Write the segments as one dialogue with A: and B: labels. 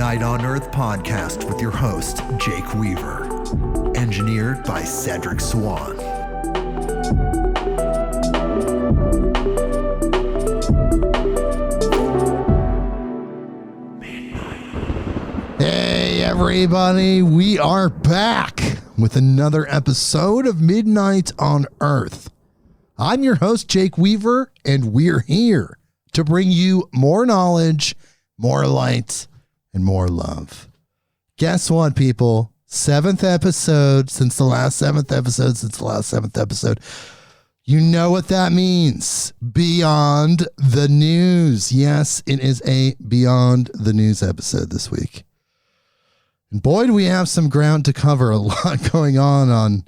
A: Midnight on Earth podcast with your host, Jake Weaver. Engineered by Cedric Swan.
B: Hey everybody, we are back with another episode of Midnight on Earth. I'm your host, Jake Weaver, and we're here to bring you more knowledge, more light, and more love. Guess what, people? Seventh episode since the last seventh episode. You know what that means. Beyond the News. Yes, it is a Beyond the News episode this week. And boy, do we have some ground to cover. A lot going on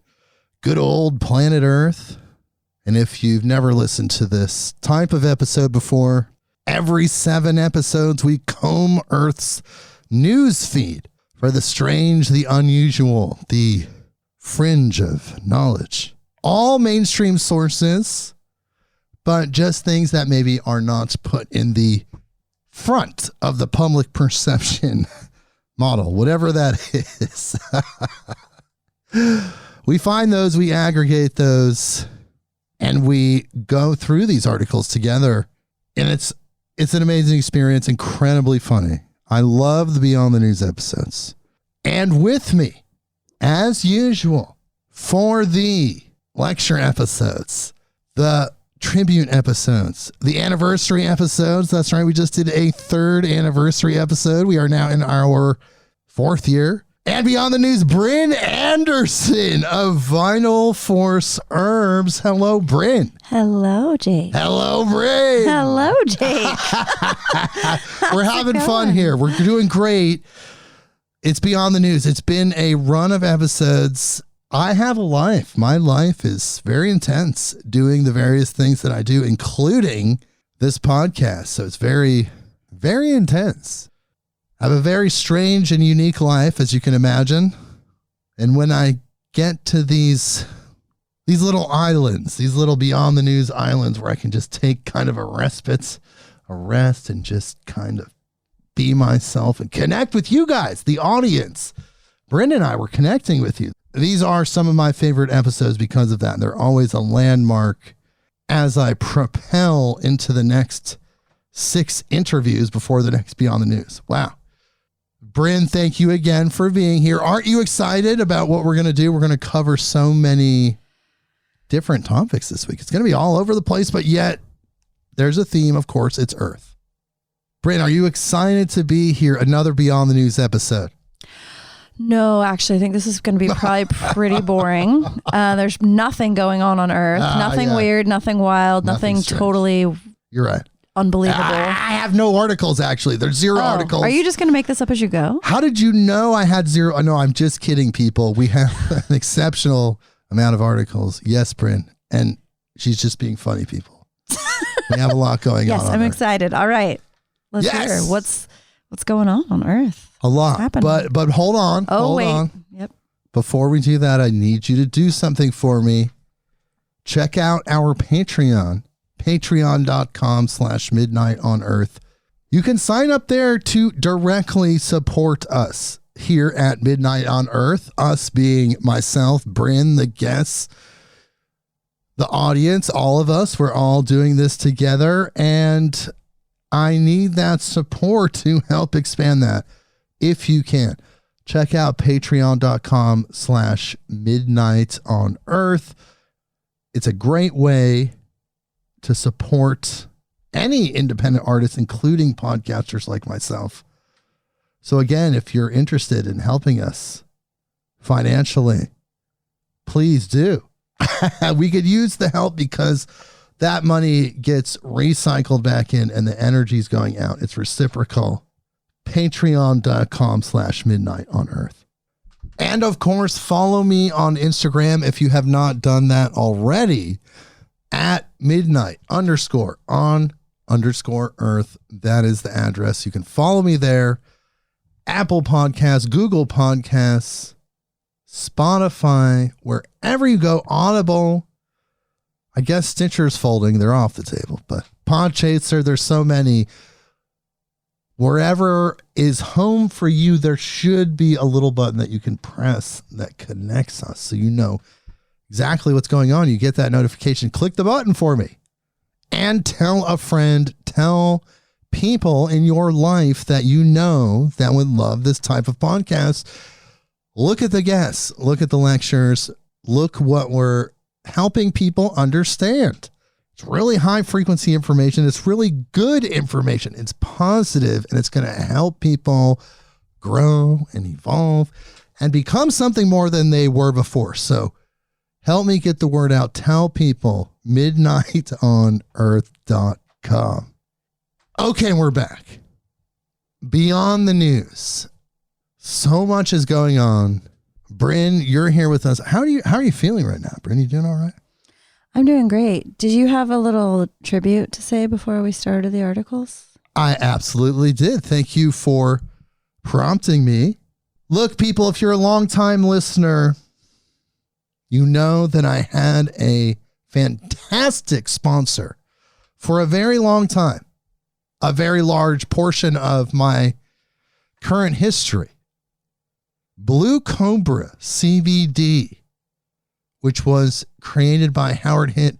B: good old planet Earth. And if you've never listened to this type of episode before, every 7 episodes we comb Earth's news feed for the strange, the unusual, the fringe of knowledge. All mainstream sources, but just things that maybe are not put in the front of the public perception model, whatever that is. We find those, we aggregate those, and we go through these articles together. And it's an amazing experience, incredibly funny. I love the Beyond the News episodes. And with me, as usual, for the lecture episodes, the tribute episodes, the anniversary episodes. That's right. We just did a 3rd anniversary episode. We are now in our 4th year. And Beyond the News, Brynn Anderson of Vinyl Force Herbs. Hello, Brynn.
C: Hello, Jake.
B: Hello, Brynn.
C: Hello, Jake.
B: We're having fun here. We're doing great. It's Beyond the News. It's been a run of episodes. I have a life. My life is very intense doing the various things that I do, including this podcast. So it's very, very intense. I have a very strange and unique life, as you can imagine. And when I get to these little islands, these little Beyond the News islands where I can just take kind of a rest, and just kind of be myself and connect with you guys, the audience. Brynn and I were connecting with you. These are some of my favorite episodes because of that. They're always a landmark as I propel into the next 6 interviews before the next Beyond the News. Wow. Brynn, thank you again for being here. Aren't you excited about what we're going to do? We're going to cover so many different topics this week. It's going to be all over the place, but yet there's a theme, of course, it's Earth. Brynn, are you excited to be here? Another Beyond the News episode.
C: No, actually, I think this is going to be probably pretty boring. There's nothing going on Earth. Nothing weird, nothing wild, nothing totally
B: You're right.
C: Unbelievable.
B: I have no articles, actually. There's 0 articles.
C: Are you just going to make this up as you go?
B: How did you know I had 0? No, I'm just kidding, people. We have an exceptional amount of articles. Yes, Brynn. And she's just being funny, people. We have a lot going on.
C: Yes, I'm excited. All right. Let's hear what's going on Earth.
B: A lot. But hold on.
C: Hold
B: on.
C: Yep.
B: Before we do that, I need you to do something for me. Check out our Patreon. Patreon.com/midnightonearth. You can sign up there to directly support us here at Midnight on Earth, us being myself, Brynn, the guests, the audience, all of us. We're all doing this together, and I need that support to help expand that. If you can, check out patreon.com/midnightonearth. It's a great way to support any independent artist, including podcasters like myself. So again, if you're interested in helping us financially, please do. We could use the help because that money gets recycled back in and the energy is going out. It's reciprocal. Patreon.com/midnightonearth. And of course, follow me on Instagram if you have not done that already at midnight_on_earth. That is the address. You can follow me there. Apple Podcasts, Google Podcasts, Spotify, wherever you go, Audible. I guess Stitcher's folding. They're off the table, but Podchaser, there's so many. Wherever is home for you, there should be a little button that you can press that connects us so you know exactly what's going on. You get that notification. Click the button for me and tell a friend, tell people in your life that you know that would love this type of podcast. Look at the guests, look at the lectures, look what we're helping people understand. It's really high frequency information. It's really good information. It's positive, and it's going to help people grow and evolve and become something more than they were before. So help me get the word out. Tell people midnightonearth.com. Okay, we're back. Beyond the news. So much is going on. Brynn, you're here with us. How are you feeling right now, Brynn? You doing all right?
C: I'm doing great. Did you have a little tribute to say before we started the articles?
B: I absolutely did. Thank you for prompting me. Look, people, if you're a longtime listener, you know that I had a fantastic sponsor for a very long time, a very large portion of my current history. Blue Cobra CBD, which was created by Howard Hitt.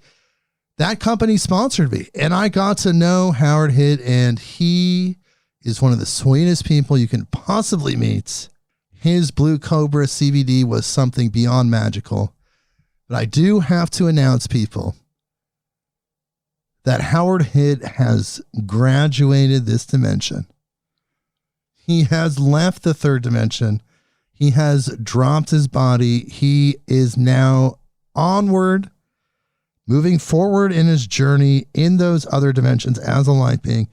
B: That company sponsored me, and I got to know Howard Hitt, and he is one of the sweetest people you can possibly meet. His Blue Cobra CBD was something beyond magical. But I do have to announce, people, that Howard Hitt has graduated this dimension. He has left the third dimension. He has dropped his body. He is now onward, moving forward in his journey in those other dimensions as a light being,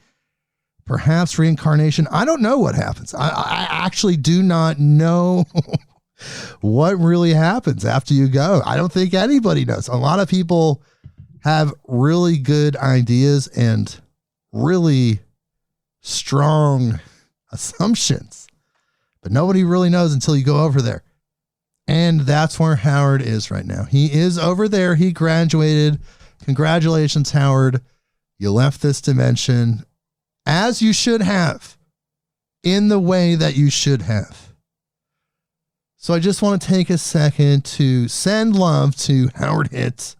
B: perhaps reincarnation. I don't know what happens. I actually do not know what really happens after you go. I don't think anybody knows. A lot of people have really good ideas and really strong assumptions, but nobody really knows until you go over there. And that's where Howard is right now. He is over there. He graduated. Congratulations, Howard. You left this dimension as you should have, in the way that you should have. So I just want to take a second to send love to Howard Hitt,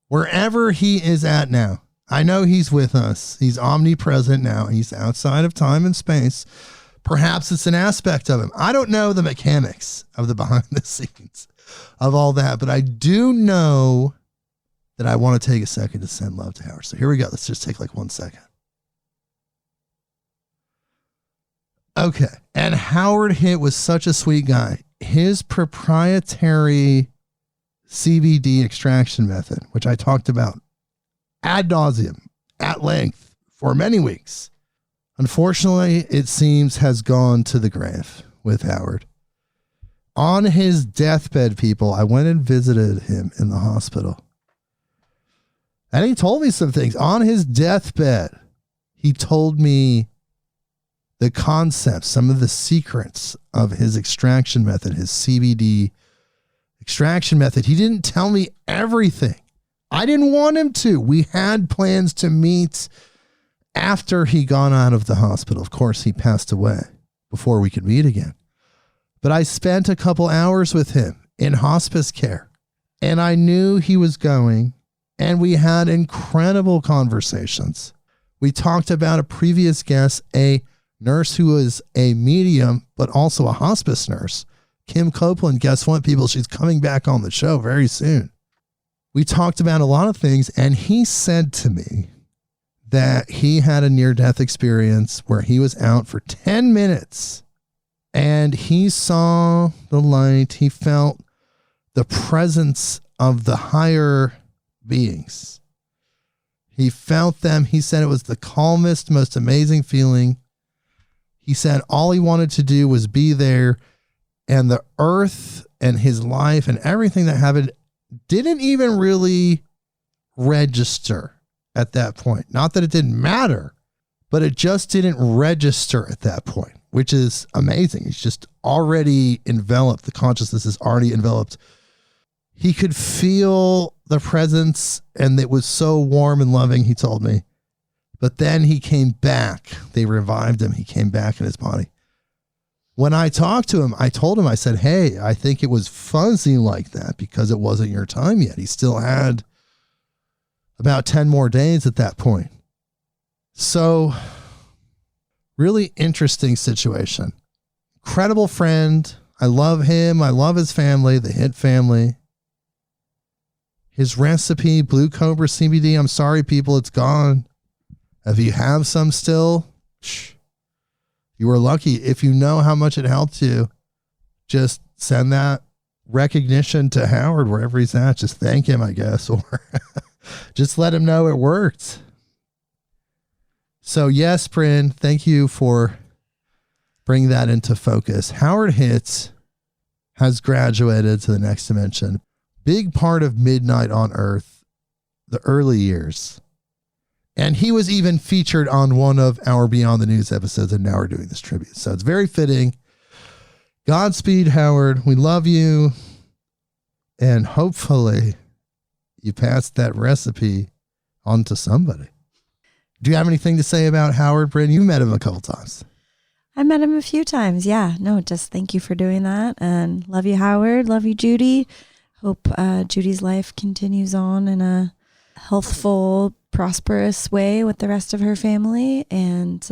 B: wherever he is at now. I know he's with us. He's omnipresent now. He's outside of time and space. Perhaps it's an aspect of him. I don't know the mechanics of the behind the scenes of all that, but I do know that I want to take a second to send love to Howard. So here we go. Let's just take like 1 second. Okay. And Howard Hitt was such a sweet guy. His proprietary CBD extraction method, which I talked about ad nauseum, at length, for many weeks, unfortunately, it seems has gone to the grave with Howard. On his deathbed, people, I went and visited him in the hospital. And he told me some things. On his deathbed, he told me the concepts, some of the secrets of his extraction method, his CBD extraction method. He didn't tell me everything. I didn't want him to. We had plans to meet after he got out of the hospital. Of course, he passed away before we could meet again. But I spent a couple hours with him in hospice care, and I knew he was going, and we had incredible conversations. We talked about a previous guest, a nurse who was a medium, but also a hospice nurse, Kim Copeland. Guess what, people? She's coming back on the show very soon. We talked about a lot of things, and he said to me that he had a near-death experience where he was out for 10 minutes, and he saw the light. He felt the presence of the higher beings. He felt them. He said it was the calmest, most amazing feeling. He said all he wanted to do was be there, and the earth and his life and everything that happened didn't even really register at that point. Not that it didn't matter, but it just didn't register at that point, which is amazing. It's just already enveloped. The consciousness is already enveloped. He could feel the presence, and it was so warm and loving, he told me, But then he came back. They revived him. He came back in his body. When I talked to him, I told him, I said, hey, I think it was fuzzy like that because it wasn't your time yet. He still had about 10 more days at that point. So really interesting situation. Incredible friend. I love him. I love his family, the Hit family. His recipe, Blue Cobra CBD. I'm sorry, people, it's gone. If you have some still, you are lucky. If you know how much it helped you, just send that recognition to Howard wherever he's at. Just thank him, I guess, or just let him know it worked. So yes, Brynn, thank you for bringing that into focus. Howard Hit has graduated to the next dimension. Big part of Midnight on Earth, the early years. And he was even featured on one of our Beyond the News episodes, and now we're doing this tribute. So it's very fitting. Godspeed, Howard. We love you. And hopefully you passed that recipe on to somebody. Do you have anything to say about Howard, Brynn? You met him a couple times.
C: I met him a few times. Yeah. No, just thank you for doing that. And love you, Howard. Love you, Judy. Hope Judy's life continues on in a healthful, prosperous way with the rest of her family. And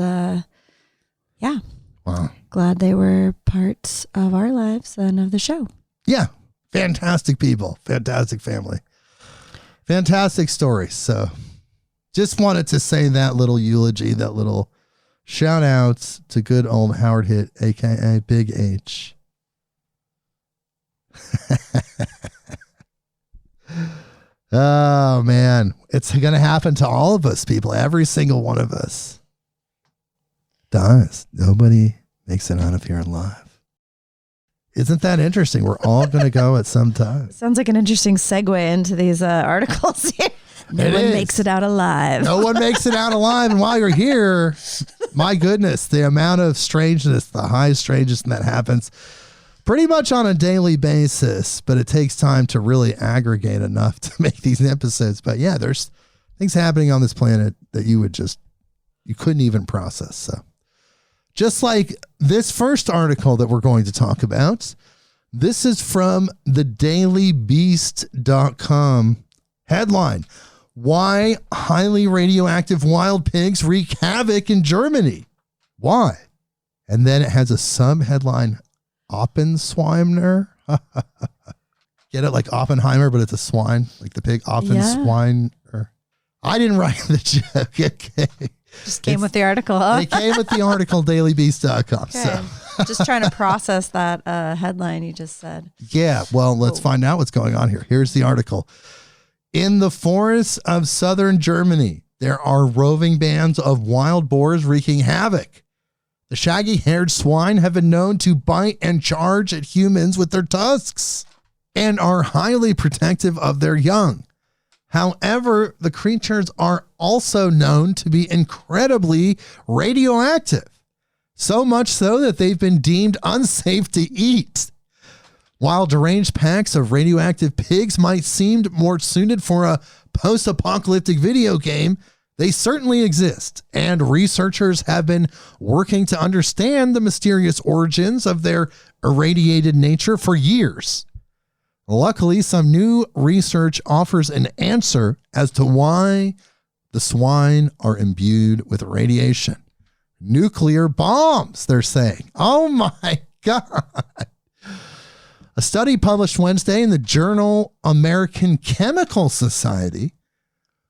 C: yeah.
B: Wow.
C: Glad they were parts of our lives and of the show.
B: Yeah. Fantastic people. Fantastic family. Fantastic stories. So just wanted to say that little eulogy, that little shout outs to good old Howard Hit, aka Big H. Oh man, it's going to happen to all of us, people. Every single one of us dies. Nobody makes it out of here alive. Isn't that interesting? We're all going to go at some time.
C: Sounds like an interesting segue into these articles here. No one makes it out alive.
B: No one makes it out alive. And while you're here, my goodness, the amount of strangeness, the high strangeness that happens pretty much on a daily basis, but it takes time to really aggregate enough to make these episodes. But yeah, there's things happening on this planet that you couldn't even process. So just like this first article that we're going to talk about, this is from thedailybeast.com. Headline: why highly radioactive wild pigs wreak havoc in Germany. Why? And then it has a sub-headline, Oppenschweiner. Get it, like Oppenheimer, but it's a swine, like the pig. Oppenschweiner. Yeah. I didn't write the joke. Okay.
C: Just came with the article, huh?
B: It came with the article, dailybeast.com.
C: Okay.
B: So.
C: Just trying to process that headline you just said.
B: Yeah, well, let's find out what's going on here. Here's the article. In the forests of southern Germany, there are roving bands of wild boars wreaking havoc. The shaggy-haired swine have been known to bite and charge at humans with their tusks and are highly protective of their young. However, the creatures are also known to be incredibly radioactive, so much so that they've been deemed unsafe to eat. While deranged packs of radioactive pigs might seem more suited for a post-apocalyptic video game, they certainly exist, and researchers have been working to understand the mysterious origins of their irradiated nature for years. Luckily, some new research offers an answer as to why the swine are imbued with radiation. Nuclear bombs, they're saying. Oh my God. A study published Wednesday in the journal American Chemical Society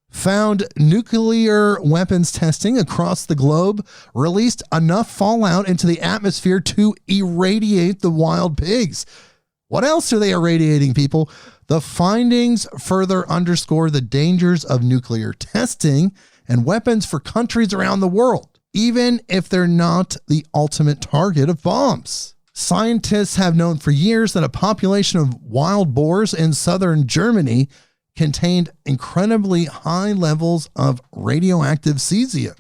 B: found nuclear weapons testing across the globe released enough fallout into the atmosphere to irradiate the wild pigs. What else are they irradiating, people? The findings further underscore the dangers of nuclear testing and weapons for countries around the world, even if they're not the ultimate target of bombs. Scientists have known for years that a population of wild boars in southern Germany contained incredibly high levels of radioactive cesium.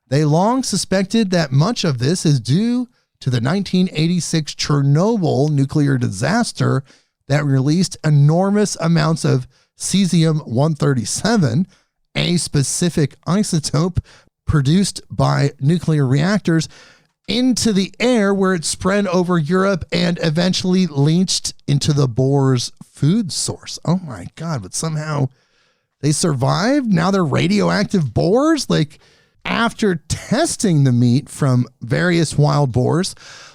B: They long suspected that much of this is due to the 1986 Chernobyl nuclear disaster that released enormous amounts of cesium-137 a specific isotope produced by nuclear reactors into the air, where it spread over Europe and eventually leached into the boar's food source. Oh my God, but somehow they survived? Now they're radioactive boars? Like, after testing the meat from various wild boars,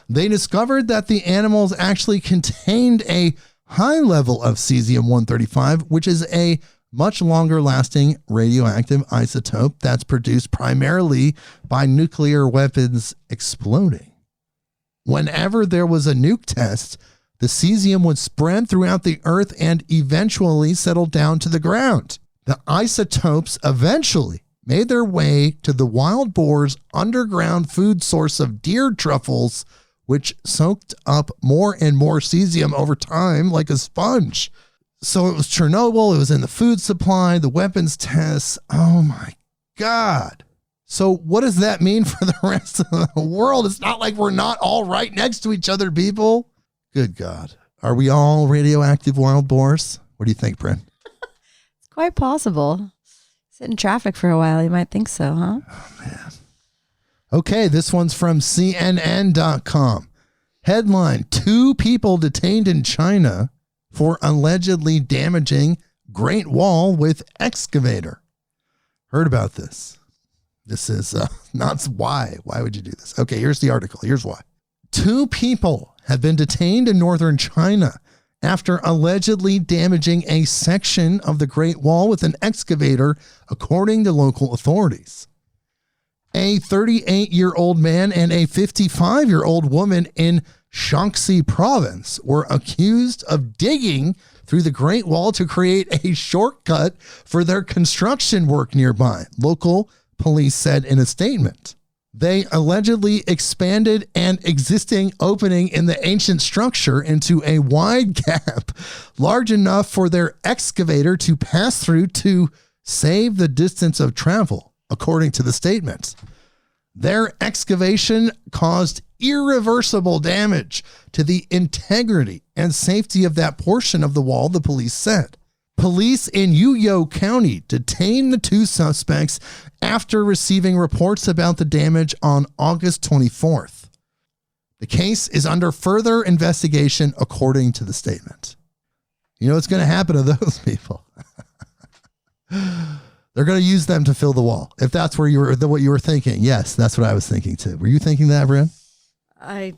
B: they discovered that the animals actually contained a high level of cesium-135, which is a much longer lasting radioactive isotope that's produced primarily by nuclear weapons exploding. Whenever there was a nuke test, the cesium would spread throughout the earth and eventually settle down to the ground. The isotopes eventually made their way to the wild boar's underground food source of deer truffles, which soaked up more and more cesium over time like a sponge. So it was Chernobyl, it was in the food supply, the weapons tests. Oh my God. So what does that mean for the rest of the world? It's not like we're not all right next to each other, people. Good God. Are we all radioactive wild boars? What do you think, Brynn?
C: It's quite possible. Sit in traffic for a while, you might think so, huh?
B: Oh, man. Okay, this one's from CNN.com. Headline, 2 people detained in China for allegedly damaging Great Wall with excavator. Heard about this. This is not why. Why would you do this? Okay, here's the article. Here's why. 2 people have been detained in northern China after allegedly damaging a section of the Great Wall with an excavator, according to local authorities. A 38-year-old man and a 55-year-old woman in Shaanxi province were accused of digging through the Great Wall to create a shortcut for their construction work nearby, local police said in a statement. They allegedly expanded an existing opening in the ancient structure into a wide gap large enough for their excavator to pass through to save the distance of travel, according to the statement. Their excavation caused irreversible damage to the integrity and safety of that portion of the wall, the police said. Police in Uyo County detained the 2 suspects after receiving reports about the damage on August 24th. The case is under further investigation, according to the statement. You know what's going to happen to those people? They're going to use them to fill the wall. If that's where what you were thinking. Yes, that's what I was thinking too. Were you thinking that, Brynn? They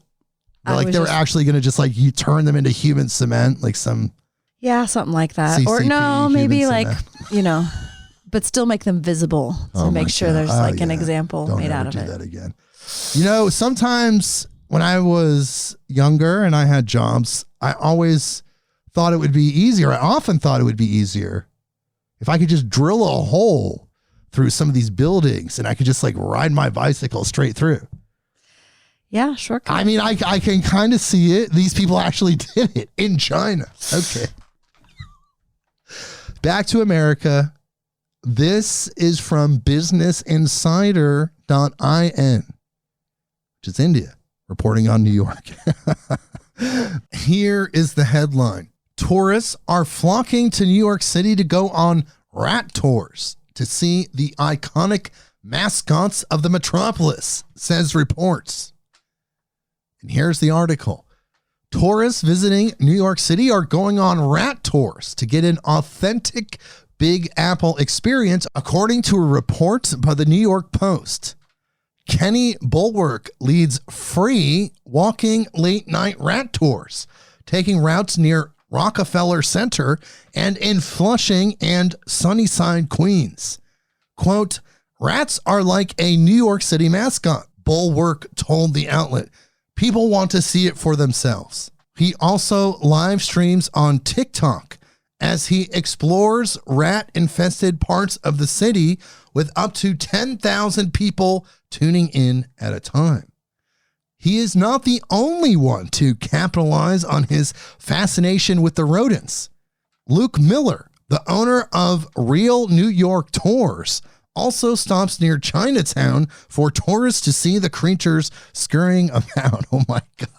B: were actually going to just like you turn them into human cement, like some.
C: Yeah, something like that.
B: CCP,
C: or no, maybe like,
B: cement.
C: but still make them visible to make sure there's an example made out of it. Don't
B: ever do that again. Sometimes when I was younger and I had jobs, I always thought it would be easier. I often thought it would be easier if I could just drill a hole through some of these buildings and I could just like ride my bicycle straight through.
C: Yeah, sure.
B: I mean, I can kind of see it. These people actually did it in China. Okay. Back to America. This is from businessinsider.in, which is India, reporting on New York. Here is the headline. Tourists are flocking to New York City to go on rat tours to see the iconic mascots of the metropolis, says reports. And here's the article. Tourists visiting New York City are going on rat tours to get an authentic Big Apple experience, according to a report by the New York Post. Kenny Bulwark leads free walking late night rat tours, taking routes near Rockefeller Center and in Flushing and Sunnyside, Queens. Quote, rats are like a New York City mascot, Bulwark told the outlet. People want to see it for themselves. He also live streams on TikTok as he explores rat-infested parts of the city with up to 10,000 people tuning in at a time. He is not the only one to capitalize on his fascination with the rodents. Luke Miller, the owner of Real New York Tours, also stops near Chinatown for tourists to see the creatures scurrying about. Oh my God.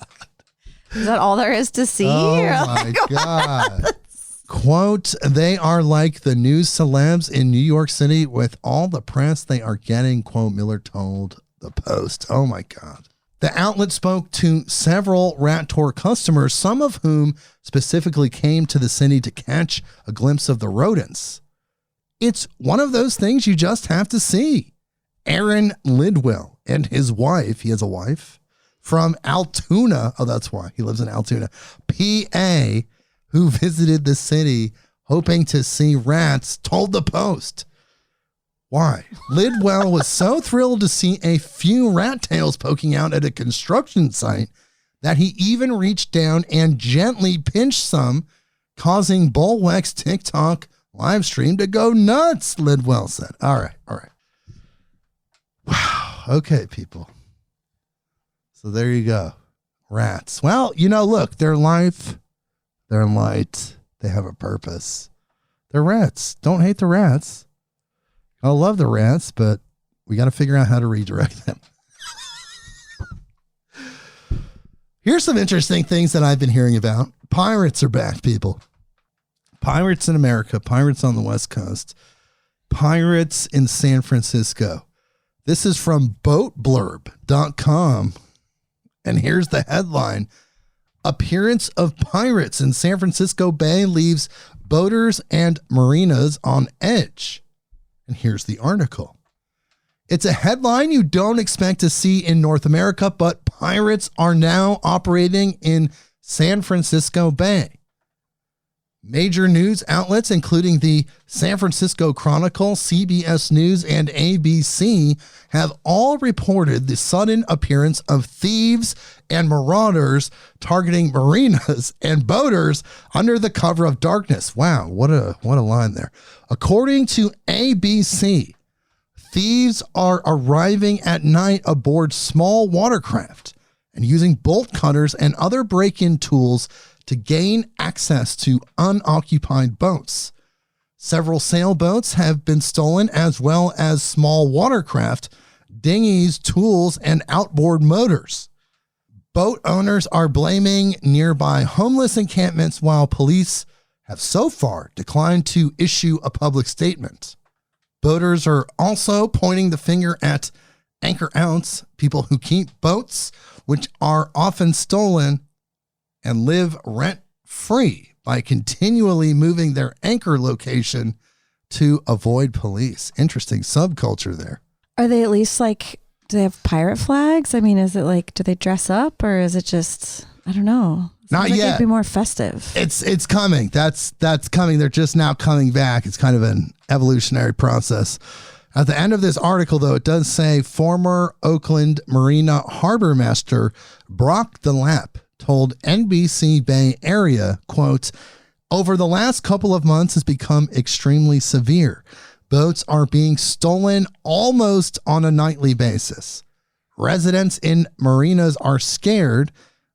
C: Is that all there is to see?
B: Oh my God. Quote, they are like the news celebs in New York City with all the press they are getting, quote, Miller told the Post. Oh my God. The outlet spoke to several rat tour customers, some of whom specifically came to the city to catch a glimpse of the rodents. It's one of those things you just have to see. Aaron Lidwell and his wife, he has a wife, from Altoona, oh, that's why he lives in Altoona, PA, who visited the city hoping to see rats, told the Post. Why? Lidwell was so thrilled to see a few rat tails poking out at a construction site that he even reached down and gently pinched some, causing Bulweck's TikTok live stream to go nuts, Lidwell said. All right. Wow. Okay, people. So there you go. Rats. Well, look, they're life. They're light. They have a purpose. They're rats. Don't hate the rats. I love the rats, but we got to figure out how to redirect them. Here's some interesting things that I've been hearing about. Pirates are back, people. Pirates in America, pirates on the West Coast, pirates in San Francisco. This is from boatblurb.com. And here's the headline. Appearance of pirates in San Francisco Bay leaves boaters and marinas on edge. And here's the article. It's a headline you don't expect to see in North America, but pirates are now operating in San Francisco Bay. Major news outlets, including the San Francisco Chronicle, CBS News, and ABC, have all reported the sudden appearance of thieves and marauders targeting marinas and boaters under the cover of darkness. Wow, what a line there. According to ABC, thieves are arriving at night aboard small watercraft and using bolt cutters and other break-in tools to gain access to unoccupied boats. Several sailboats have been stolen, as well as small watercraft, dinghies, tools, and outboard motors. Boat owners are blaming nearby homeless encampments, while police have so far declined to issue a public statement. Boaters are also pointing the finger at anchor outs, people who keep boats, which are often stolen and live rent-free by continually moving their anchor location to avoid police. Interesting subculture there.
C: Are they at least do they have pirate flags? I mean, is it do they dress up, or is it just, I don't know.
B: Not yet.
C: It'd be more festive.
B: It's coming. That's coming. They're just now coming back. It's kind of an evolutionary process. At the end of this article, though, it does say former Oakland Marina Harbor Master Brock DeLapp told NBC Bay Area, quote, over the last couple of months has become extremely severe. Boats are being stolen almost on a nightly basis. Residents in marinas are scared.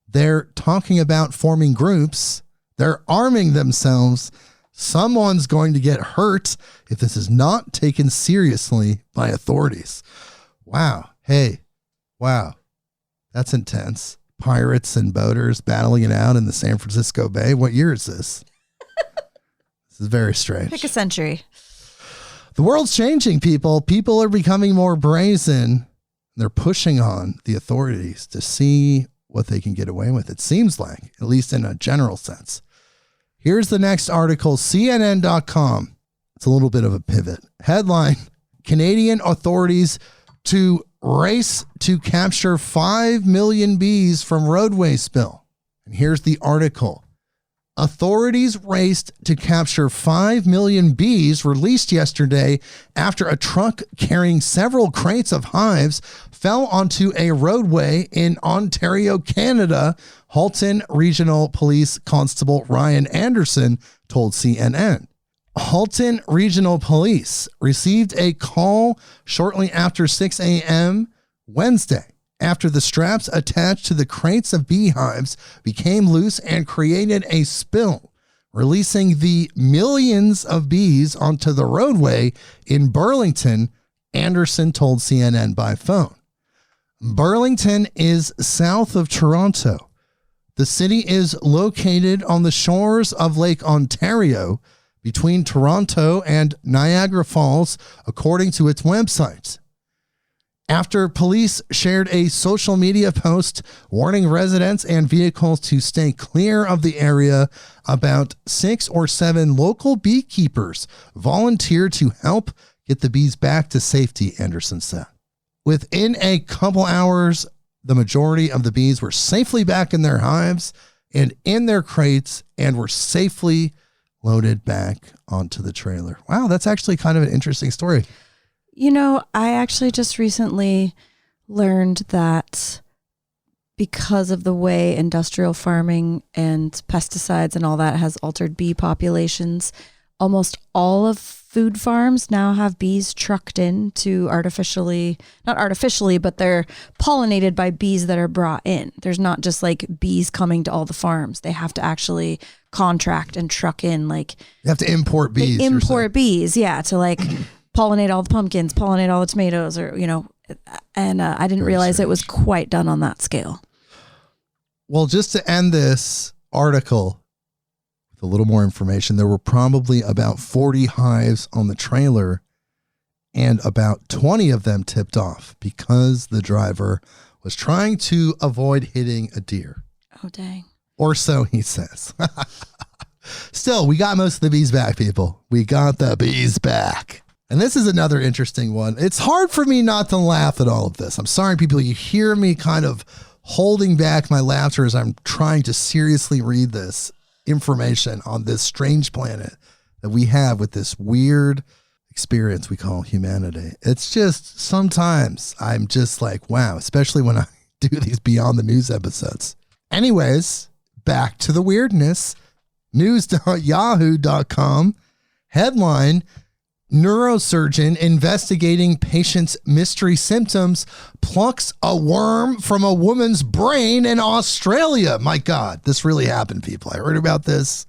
B: They're talking about forming groups. They're arming themselves. Someone's going to get hurt if this is not taken seriously by authorities. Wow. Hey, wow. That's intense. Pirates and boaters battling it out in the San Francisco Bay. What year is this? This is very strange.
C: Pick a century.
B: The world's changing, people. People are becoming more brazen. They're pushing on the authorities to see what they can get away with. It seems like, at least in a general sense. Here's the next article, CNN.com. It's a little bit of a pivot. Headline, Canadian authorities to race to capture 5 million bees from roadway spill. And here's the article. Authorities raced to capture 5 million bees released yesterday after a truck carrying several crates of hives fell onto a roadway in Ontario, Canada, Halton Regional Police Constable Brynn Anderson told CNN. Halton Regional Police received a call shortly after 6 a.m. Wednesday after the straps attached to the crates of beehives became loose and created a spill, releasing the millions of bees onto the roadway in Burlington, Anderson told CNN by phone. Burlington is south of Toronto. The city is located on the shores of Lake Ontario between Toronto and Niagara Falls, according to its website. After police shared a social media post warning residents and vehicles to stay clear of the area, about 6 or 7 local beekeepers volunteered to help get the bees back to safety, Anderson said. Within a couple hours, the majority of the bees were safely back in their hives and in their crates and were safely loaded back onto the trailer. Wow, that's actually kind of an interesting story.
C: You know, I actually just recently learned that because of the way industrial farming and pesticides and all that has altered bee populations, almost all of food farms now have bees trucked in to not artificially, but they're pollinated by bees that are brought in. There's not just like bees coming to all the farms. They have to actually contract and truck in, like
B: you have to import bees.
C: Import bees, yeah, to like pollinate all the pumpkins, pollinate all the tomatoes, or, you know, and I didn't realize it was quite done on that scale.
B: Well, just to end this article with a little more information, there were probably about 40 hives on the trailer and about 20 of them tipped off because the driver was trying to avoid hitting a deer.
C: Oh, dang.
B: Or so he says. Still, we got most of the bees back, people. We got the bees back. And this is another interesting one. It's hard for me not to laugh at all of this. I'm sorry, people. You hear me kind of holding back my laughter as I'm trying to seriously read this information on this strange planet that we have with this weird experience we call humanity. It's just sometimes I'm just like, wow, especially when I do these Beyond the News episodes. Anyways, back to the weirdness. News.yahoo.com headline: neurosurgeon investigating patient's mystery symptoms plucks a worm from a woman's brain in Australia. My God, this really happened, people. I heard about this.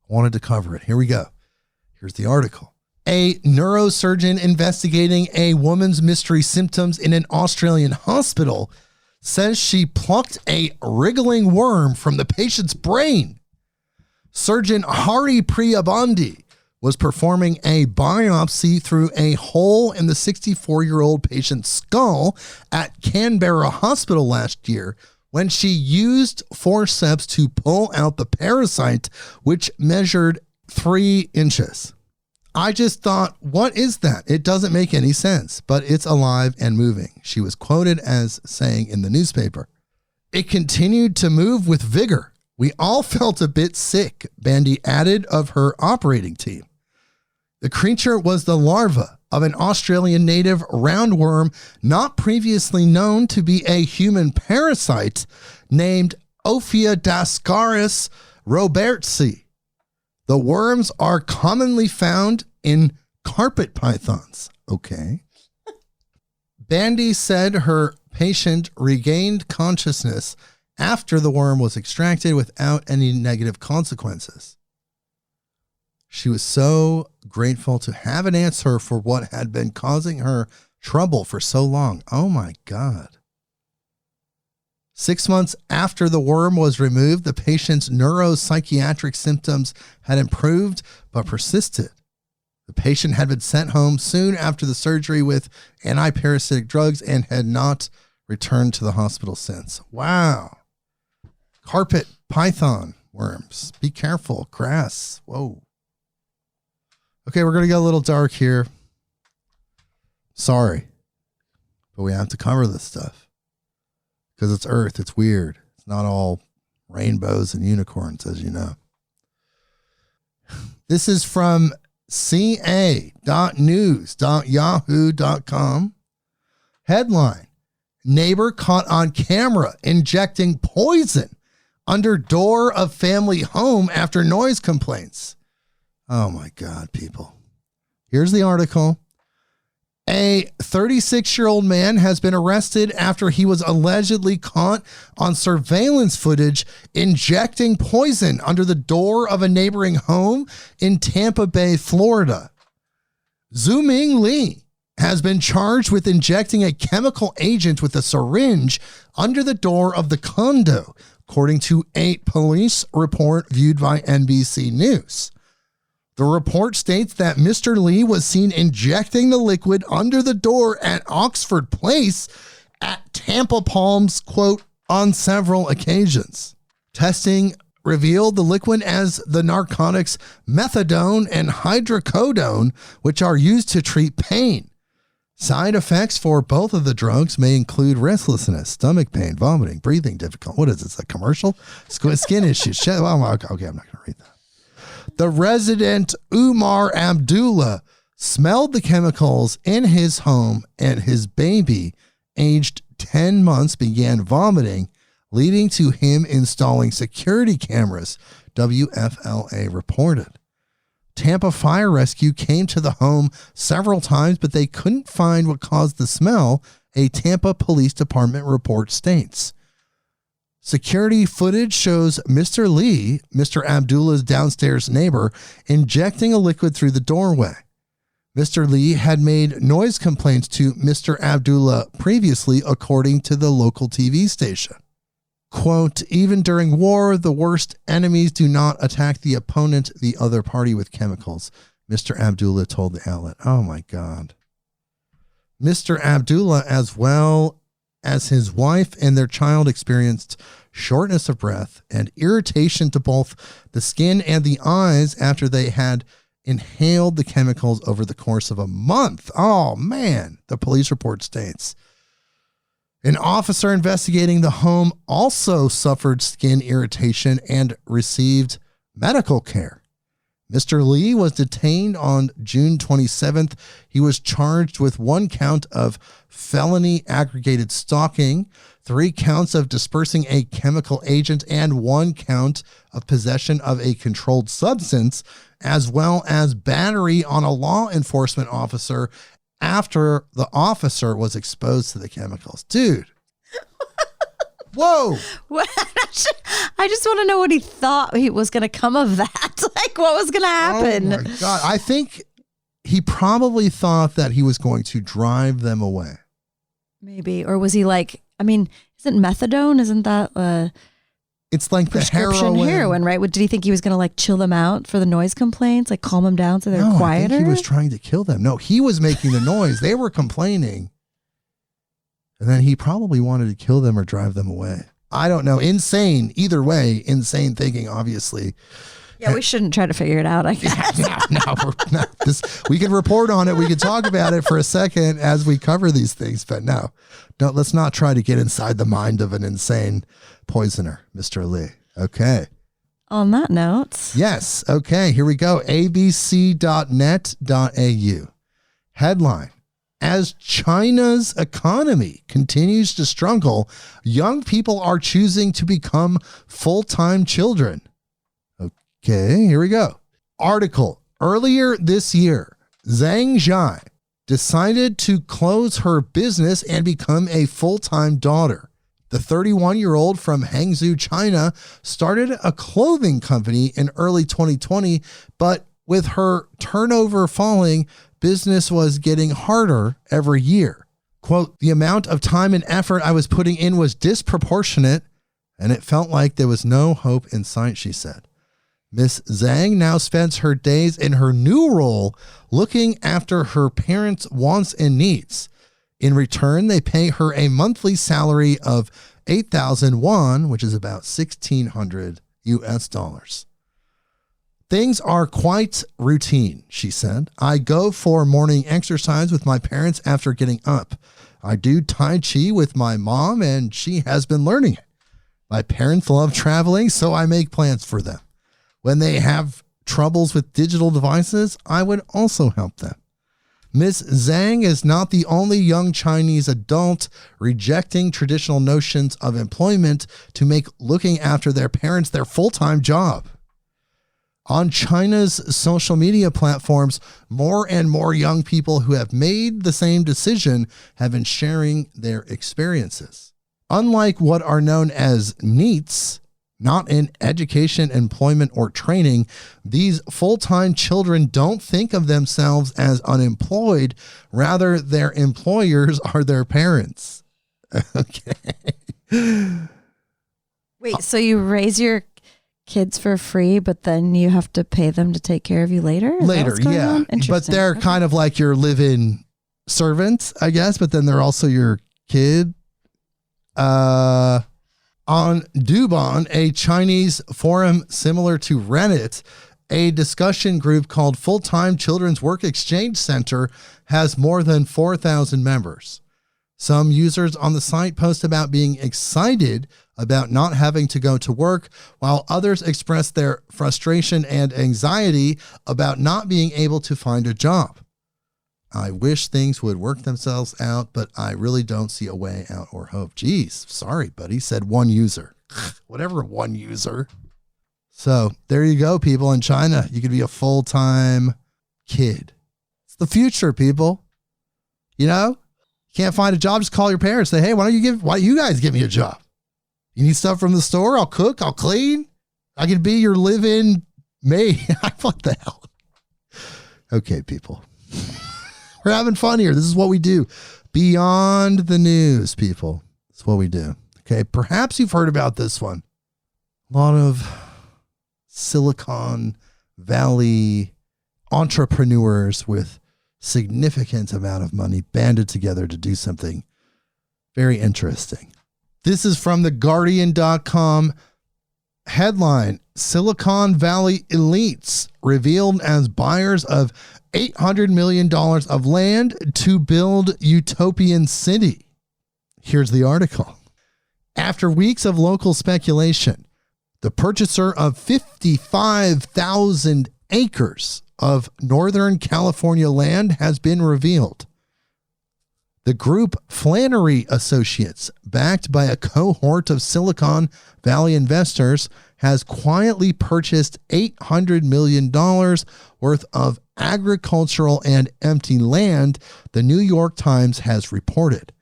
B: I wanted to cover it. Here we go. Here's the article. A neurosurgeon investigating a woman's mystery symptoms in an Australian hospital says she plucked a wriggling worm from the patient's brain. Surgeon Hari Priyabandi was performing a biopsy through a hole in the 64-year-old patient's skull at Canberra Hospital last year when she used forceps to pull out the parasite, which measured 3 inches. I just thought, what is that? It doesn't make any sense, but it's alive and moving, she was quoted as saying in the newspaper. It continued to move with vigor. We all felt a bit sick, Bandy added of her operating team. The creature was the larva of an Australian native roundworm not previously known to be a human parasite named Ophiodascaris robertsi. The worms are commonly found in carpet pythons. Okay. Bandy said her patient regained consciousness after the worm was extracted without any negative consequences. She was so grateful to have an answer for what had been causing her trouble for so long. Oh my God. 6 months after the worm was removed, the patient's neuropsychiatric symptoms had improved but persisted. The patient had been sent home soon after the surgery with antiparasitic drugs and had not returned to the hospital since. Wow. Carpet python worms. Be careful. Grass. Whoa. Okay, we're going to get a little dark here. Sorry, but we have to cover this stuff because it's Earth. It's weird. It's not all rainbows and unicorns, as you know. This is from ca.news.yahoo.com. Headline: neighbor caught on camera injecting poison under door of family home after noise complaints. Oh my God, people. Here's the article. A 36-year-old man has been arrested after he was allegedly caught on surveillance footage injecting poison under the door of a neighboring home in Tampa Bay, Florida. Zuming Lee has been charged with injecting a chemical agent with a syringe under the door of the condo, according to a police report viewed by NBC News. The report states that Mr. Lee was seen injecting the liquid under the door at Oxford Place at Tampa Palms, quote, on several occasions. Testing revealed the liquid as the narcotics methadone and hydrocodone, which are used to treat pain. Side effects for both of the drugs may include restlessness, stomach pain, vomiting, breathing difficulty. What is this, a commercial? Skin issues. Okay, I'm not going to read that. The resident Umar Abdullah smelled the chemicals in his home, and his baby, aged 10 months, began vomiting, leading to him installing security cameras, WFLA reported. Tampa Fire Rescue came to the home several times, but they couldn't find what caused the smell, a Tampa Police Department report states. Security footage shows Mr. Lee, Mr. Abdullah's downstairs neighbor, injecting a liquid through the doorway. Mr. Lee had made noise complaints to Mr. Abdullah previously, according to the local TV station. Quote, even during war, the worst enemies do not attack the opponent, the other party, with chemicals, Mr. Abdullah told the outlet. Oh my God. Mr. Abdullah, as well as his wife and their child, experienced shortness of breath and irritation to both the skin and the eyes after they had inhaled the chemicals over the course of a month. Oh man, the police report states. An officer investigating the home also suffered skin irritation and received medical care. Mr. Lee was detained on June 27th. He was charged with 1 count of felony aggravated stalking, 3 counts of dispersing a chemical agent, and 1 count of possession of a controlled substance, as well as battery on a law enforcement officer after the officer was exposed to the chemicals. Dude. Whoa.
C: I just want to know what he thought he was going to come of that. Like, what was going to happen?
B: Oh my God. I think he probably thought that he was going to drive them away.
C: Maybe. Or was he like, I mean, isn't methadone, isn't that
B: it's like
C: prescription heroin, right? Did he think he was going to like chill them out for the noise complaints, like calm them down so they're quieter?
B: I think he was trying to kill them. No, he was making the noise. They were complaining. And then he probably wanted to kill them or drive them away. I don't know. Insane. Either way, insane thinking, obviously.
C: Yeah, we shouldn't try to figure it out, I guess.
B: We can report on it. We can talk about it for a second as we cover these things. But no, let's not try to get inside the mind of an insane poisoner, Mr. Lee. Okay.
C: On that note.
B: Yes. Okay. Here we go. abc.net.au. Headline. As China's economy continues to struggle, young people are choosing to become full-time children. Okay, here we go. Article. Earlier this year, Zhang Zhai decided to close her business and become a full-time daughter. The 31-year-old from Hangzhou, China, started a clothing company in early 2020, but with her turnover falling, business was getting harder every year. Quote, the amount of time and effort I was putting in was disproportionate, and it felt like there was no hope in sight, she said. Miss Zhang now spends her days in her new role looking after her parents' wants and needs. In return, they pay her a monthly salary of 8,000 won, which is about $1,600 US. Things are quite routine, she said. I go for morning exercise with my parents after getting up. I do Tai Chi with my mom, and she has been learning it. My parents love traveling, so I make plans for them. When they have troubles with digital devices, I would also help them. Ms. Zhang is not the only young Chinese adult rejecting traditional notions of employment to make looking after their parents their full-time job. On China's social media platforms, more and more young people who have made the same decision have been sharing their experiences. Unlike what are known as NEETs, not in education, employment, or training, these full-time children don't think of themselves as unemployed. Rather, their employers are their parents. Okay.
C: Wait, So you raise your kids for free, but then you have to pay them to take care of you later?
B: Later, yeah. But they're kind of like your live-in servants, I guess, but then they're also your kid. On Dubon, a Chinese forum similar to Reddit, a discussion group called Full-Time Children's Work Exchange Center has more than 4,000 members. Some users on the site post about being excited about not having to go to work, while others express their frustration and anxiety about not being able to find a job. I wish things would work themselves out, but I really don't see a way out or hope. Geez, sorry, buddy, said one user. Whatever, one user. So there you go, people in China. You could be a full-time kid. It's the future, people. You know, can't find a job, just call your parents. Say, hey, why don't you guys give me a job? You need stuff from the store? I'll cook, I'll clean. I can be your live-in maid. What the hell? Okay, people. We're having fun here. This is what we do. Beyond the news, people. That's what we do. Okay, perhaps you've heard about this one. A lot of Silicon Valley entrepreneurs with significant amount of money banded together to do something very interesting. This is from the garden.com headline. Silicon Valley elites revealed as buyers of $800 million of land to build utopian city. Here's the article. After weeks of local speculation, the purchaser of 55,000 acres of Northern California land has been revealed. The group Flannery Associates, backed by a cohort of Silicon Valley investors, has quietly purchased $800 million worth of agricultural and empty land, the New York Times has reported.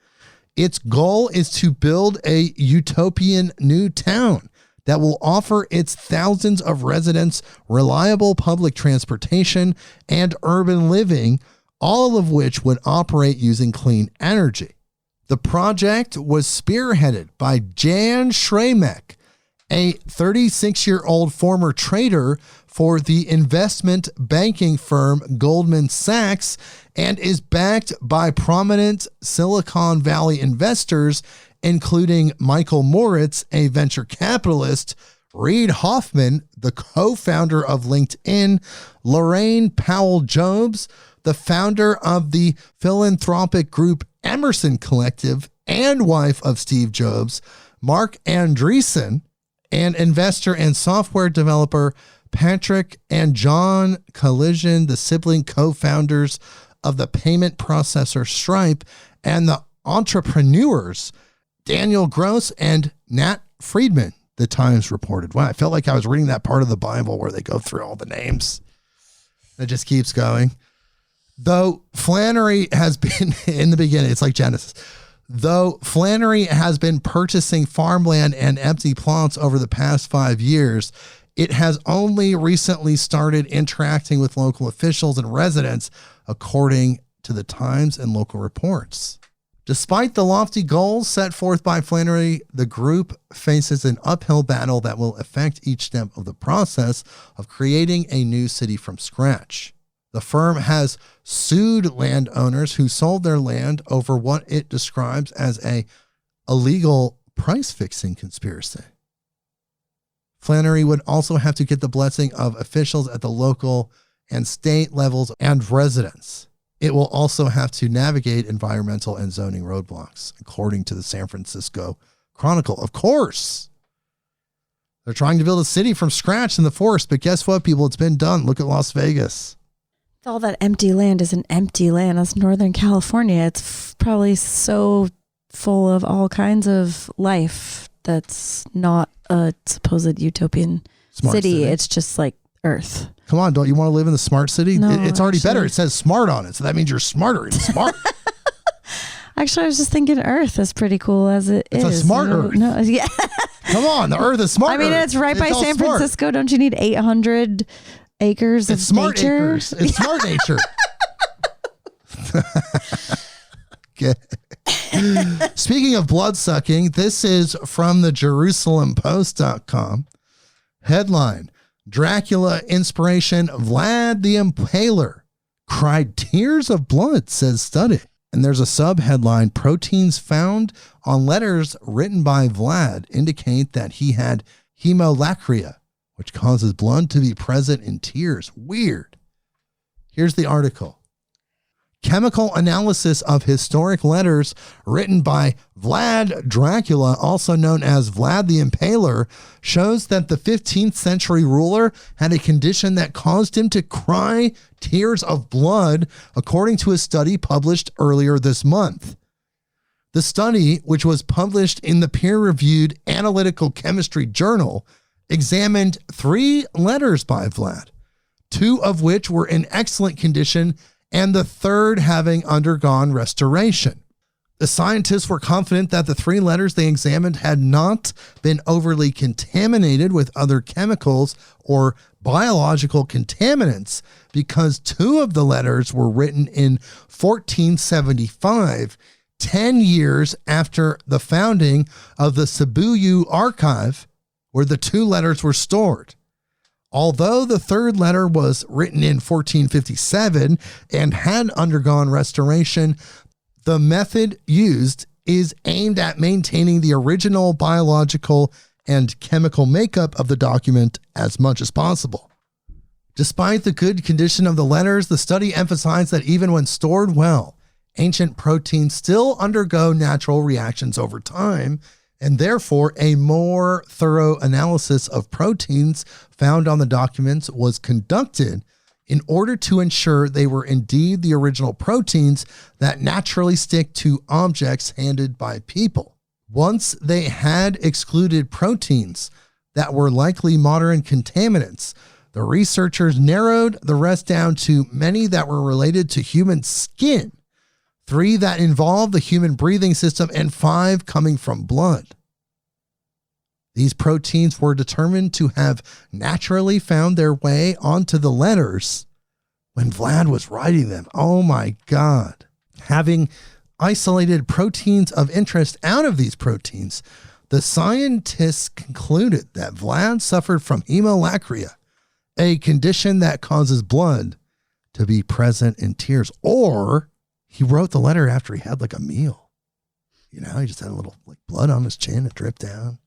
B: Its goal is to build a utopian new town that will offer its thousands of residents reliable public transportation and urban living, all of which would operate using clean energy. The project was spearheaded by Jan Schramek, a 36-year-old former trader for the investment banking firm Goldman Sachs, and is backed by prominent Silicon Valley investors, including Michael Moritz, a venture capitalist, Reid Hoffman, the co-founder of LinkedIn, Lorraine Powell-Jobs, the founder of the philanthropic group Emerson Collective and wife of Steve Jobs, Mark Andreessen, and investor and software developer Patrick and John Collision, the sibling co-founders of the payment processor Stripe, and the entrepreneurs Daniel Gross and Nat Friedman, the Times reported. Wow, I felt like I was reading that part of the Bible where they go through all the names. It just keeps going. Though Flannery has been, in the beginning, it's like Genesis. Though Flannery has been purchasing farmland and empty plots over the past 5 years, it has only recently started interacting with local officials and residents, according to the Times and local reports. Despite the lofty goals set forth by Flannery, the group faces an uphill battle that will affect each step of the process of creating a new city from scratch. The firm has sued landowners who sold their land over what it describes as a illegal price-fixing conspiracy. Flannery would also have to get the blessing of officials at the local and state levels and residents. It will also have to navigate environmental and zoning roadblocks, according to the San Francisco Chronicle. Of course, they're trying to build a city from scratch in the forest, but guess what, people? It's been done. Look at Las Vegas.
C: All that empty land is an empty land. That's Northern California. It's probably so full of all kinds of life that's not a supposed utopian city. It's just like Earth.
B: Come on, don't you want to live in the smart city?
C: No,
B: it's already
C: actually,
B: better. It says smart on it, so that means you're smarter. It's smart.
C: Actually, I was just thinking Earth is pretty cool as it is.
B: It's a smart Earth.
C: No, yeah.
B: Come on, the Earth is smart.
C: I mean, it's right by San Francisco. Don't you need 800 acres of
B: smart
C: nature?
B: Acres. It's smart nature. Okay. Speaking of blood sucking, this is from the JerusalemPost.com. Headline: Dracula inspiration Vlad the Impaler cried tears of blood, says study. And there's a sub-headline: proteins found on letters written by Vlad indicate that he had hemolacria, which causes blood to be present in tears. Weird. Here's the article. Chemical analysis of historic letters written by Vlad Dracula, also known as Vlad the Impaler, shows that the 15th century ruler had a condition that caused him to cry tears of blood, according to a study published earlier this month. The study, which was published in the peer-reviewed Analytical Chemistry Journal, examined 3 letters by Vlad, 2 of which were in excellent condition and the 3rd having undergone restoration. The scientists were confident that the 3 letters they examined had not been overly contaminated with other chemicals or biological contaminants because 2 of the letters were written in 1475, 10 years after the founding of the Sibiu archive, where the 2 letters were stored. Although the 3rd letter was written in 1457 and had undergone restoration, the method used is aimed at maintaining the original biological and chemical makeup of the document as much as possible. Despite the good condition of the letters, the study emphasized that even when stored well, ancient proteins still undergo natural reactions over time, and therefore a more thorough analysis of proteins found on the documents was conducted in order to ensure they were indeed the original proteins that naturally stick to objects handed by people. Once they had excluded proteins that were likely modern contaminants, the researchers narrowed the rest down to many that were related to human skin, 3 that involved the human breathing system, and 5 coming from blood. These proteins were determined to have naturally found their way onto the letters when Vlad was writing them. Oh my God. Having isolated proteins of interest out of these proteins, the scientists concluded that Vlad suffered from hemolacria, a condition that causes blood to be present in tears. Or he wrote the letter after he had like a meal. You know, he just had a little like blood on his chin. It dripped down.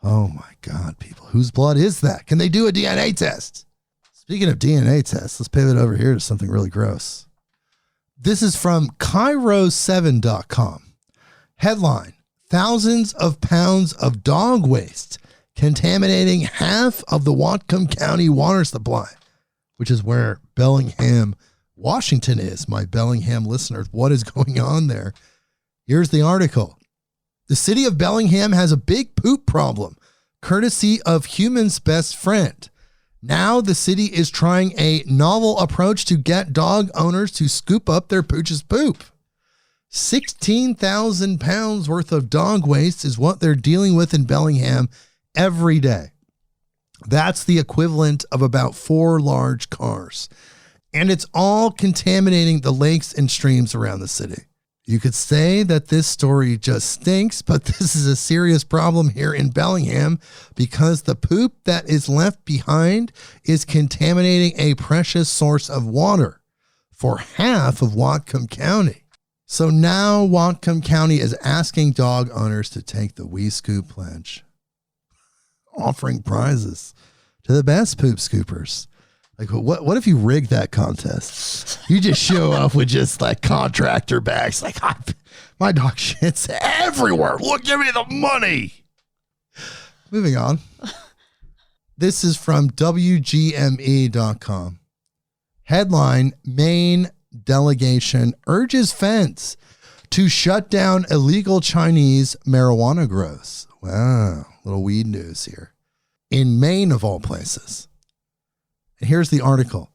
B: Oh my God, people. Whose blood is that? Can they do a DNA test? Speaking of DNA tests, let's pivot over here to something really gross. This is from Cairo7.com. Headline: thousands of pounds of dog waste contaminating half of the Whatcom County water supply, which is where Bellingham, Washington is. My Bellingham listeners, what is going on there? Here's the article. The city of Bellingham has a big poop problem, courtesy of humans' best friend. Now the city is trying a novel approach to get dog owners to scoop up their pooch's poop. 16,000 pounds worth of dog waste is what they're dealing with in Bellingham every day. That's the equivalent of about 4 large cars. And it's all contaminating the lakes and streams around the city. You could say that this story just stinks, but this is a serious problem here in Bellingham because the poop that is left behind is contaminating a precious source of water for half of Whatcom County. So now Whatcom County is asking dog owners to take the We Scoop pledge, offering prizes to the best poop scoopers. Like, what if you rig that contest? You just show up with just like contractor bags. Like, my dog shits everywhere. Look, give me the money. Moving on. This is from WGME.com. Headline: Maine delegation urges feds to shut down illegal Chinese marijuana grows. Wow, little weed news here. In Maine, of all places. Here's the article.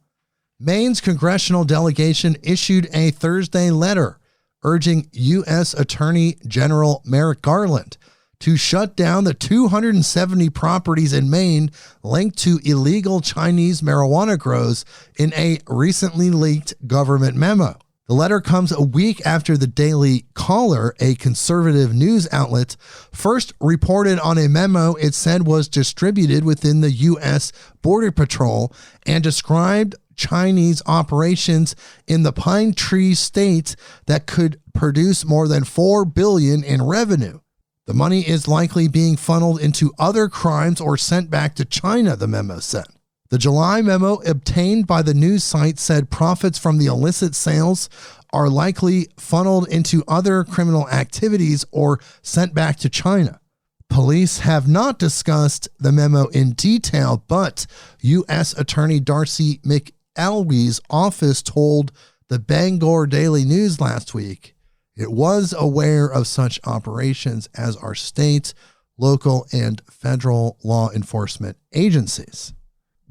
B: Maine's congressional delegation issued a Thursday letter urging U.S. Attorney General Merrick Garland to shut down the 270 properties in Maine linked to illegal Chinese marijuana grows in a recently leaked government memo. The letter comes a week after the Daily Caller, a conservative news outlet, first reported on a memo it said was distributed within the U.S. Border Patrol and described Chinese operations in the Pine Tree State that could produce more than $4 billion in revenue. The money is likely being funneled into other crimes or sent back to China, the memo said. The July memo obtained by the news site said profits from the illicit sales are likely funneled into other criminal activities or sent back to China. Police have not discussed the memo in detail, but U.S. Attorney Darcy McElwee's office told the Bangor Daily News last week it was aware of such operations as are state, local, and federal law enforcement agencies.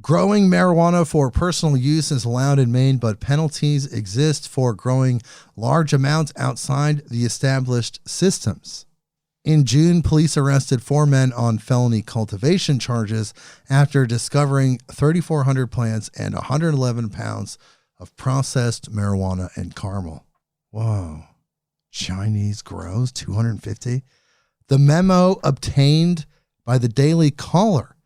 B: Growing marijuana for personal use is allowed in Maine, but penalties exist for growing large amounts outside the established systems. In June, police arrested 4 men on felony cultivation charges after discovering 3,400 plants and 111 pounds of processed marijuana and caramel. Whoa. Chinese grows 250? The memo obtained by the Daily Caller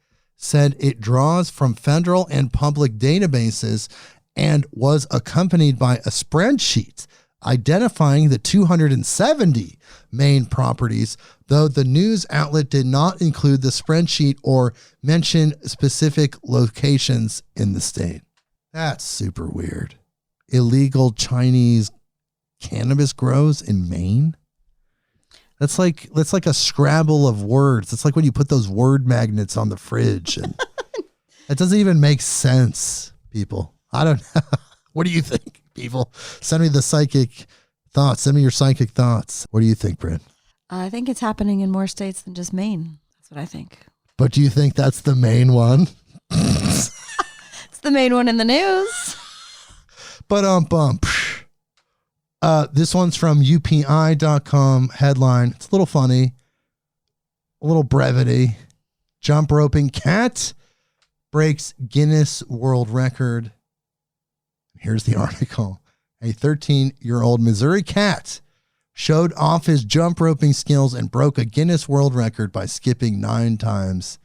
B: said it draws from federal and public databases and was accompanied by a spreadsheet identifying the 270 main properties, though the news outlet did not include the spreadsheet or mention specific locations in the state. That's super weird. Illegal Chinese cannabis grows in Maine? That's like a scrabble of words. It's like when you put those word magnets on the fridge. And it doesn't even make sense, people. I don't know. What do you think, people? Send me the psychic thoughts. Send me your psychic thoughts. What do you think, Brynn?
C: I think it's happening in more states than just Maine. That's what I think.
B: But do you think that's the main one?
C: It's the main one in the news.
B: But this one's from UPI.com. Headline. It's a little funny. A little brevity. Jump roping cat breaks Guinness World Record. Here's the article. A 13-year-old Missouri cat showed off his jump roping skills and broke a Guinness World Record by skipping 9 times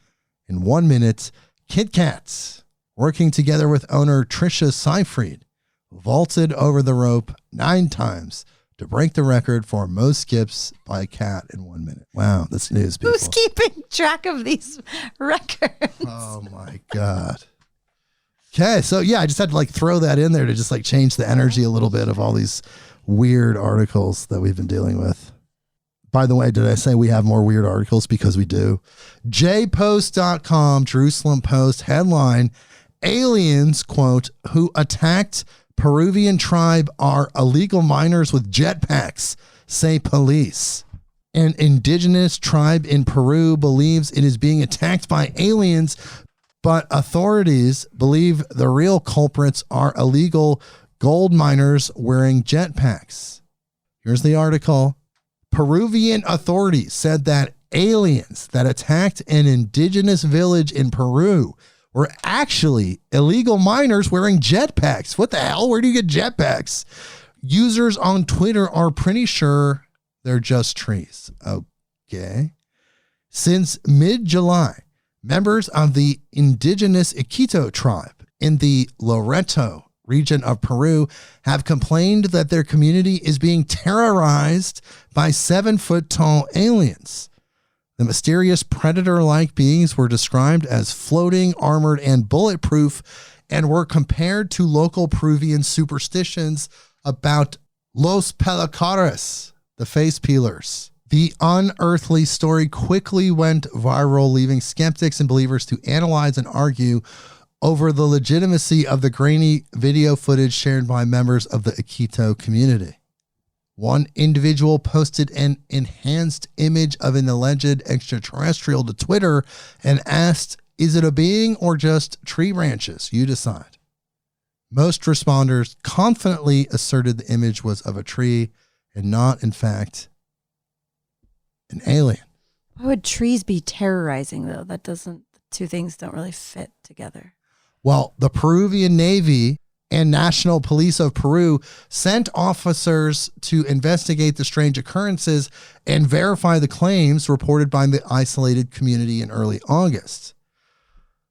B: in 1 minute. Kit Kats, working together with owner Tricia Seyfried, vaulted over the rope 9 times to break the record for most skips by a cat in 1 minute. Wow, that's news, people.
C: Who's keeping track of these records?
B: Oh, my God. Okay, so yeah, I just had to throw that in there to just change the energy a little bit of all these weird articles that we've been dealing with. By the way, did I say we have more weird articles? Because we do. JPost.com, Jerusalem Post, headline, aliens, quote, who attacked Peruvian tribe are illegal miners with jetpacks, say police. An indigenous tribe in Peru believes it is being attacked by aliens, but authorities believe the real culprits are illegal gold miners wearing jetpacks. Here's the article. Peruvian authorities said that aliens that attacked an indigenous village in Peru were actually illegal miners wearing jetpacks. What the hell? Where do you get jetpacks? Users on Twitter are pretty sure they're just trees. Okay. Since mid-July, members of the indigenous Iquito tribe in the Loreto region of Peru have complained that their community is being terrorized by 7-foot-tall aliens. The mysterious predator-like beings were described as floating, armored, and bulletproof, and were compared to local Peruvian superstitions about Los Pelacares, the face peelers. The unearthly story quickly went viral, leaving skeptics and believers to analyze and argue over the legitimacy of the grainy video footage shared by members of the Iquito community. One individual posted an enhanced image of an alleged extraterrestrial to Twitter and asked, "Is it a being or just tree branches? You decide." Most responders confidently asserted the image was of a tree and not, in fact, an alien.
C: Why would trees be terrorizing, though? The two things don't really fit together.
B: Well, the Peruvian Navy and National Police of Peru sent officers to investigate the strange occurrences and verify the claims reported by the isolated community in early August.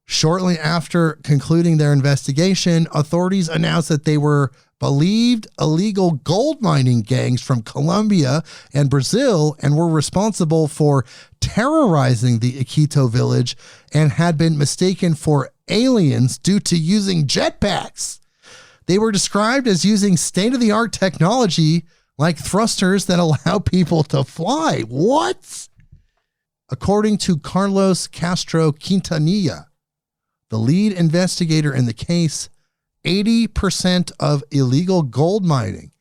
B: Shortly after concluding their investigation, authorities announced that they were believed illegal gold mining gangs from Colombia and Brazil and were responsible for terrorizing the Iquitos village and had been mistaken for aliens due to using jetpacks. They were described as using state-of-the-art technology like thrusters that allow people to fly. What? According to Carlos Castro Quintanilla, the lead investigator in the case, 80% of illegal gold mining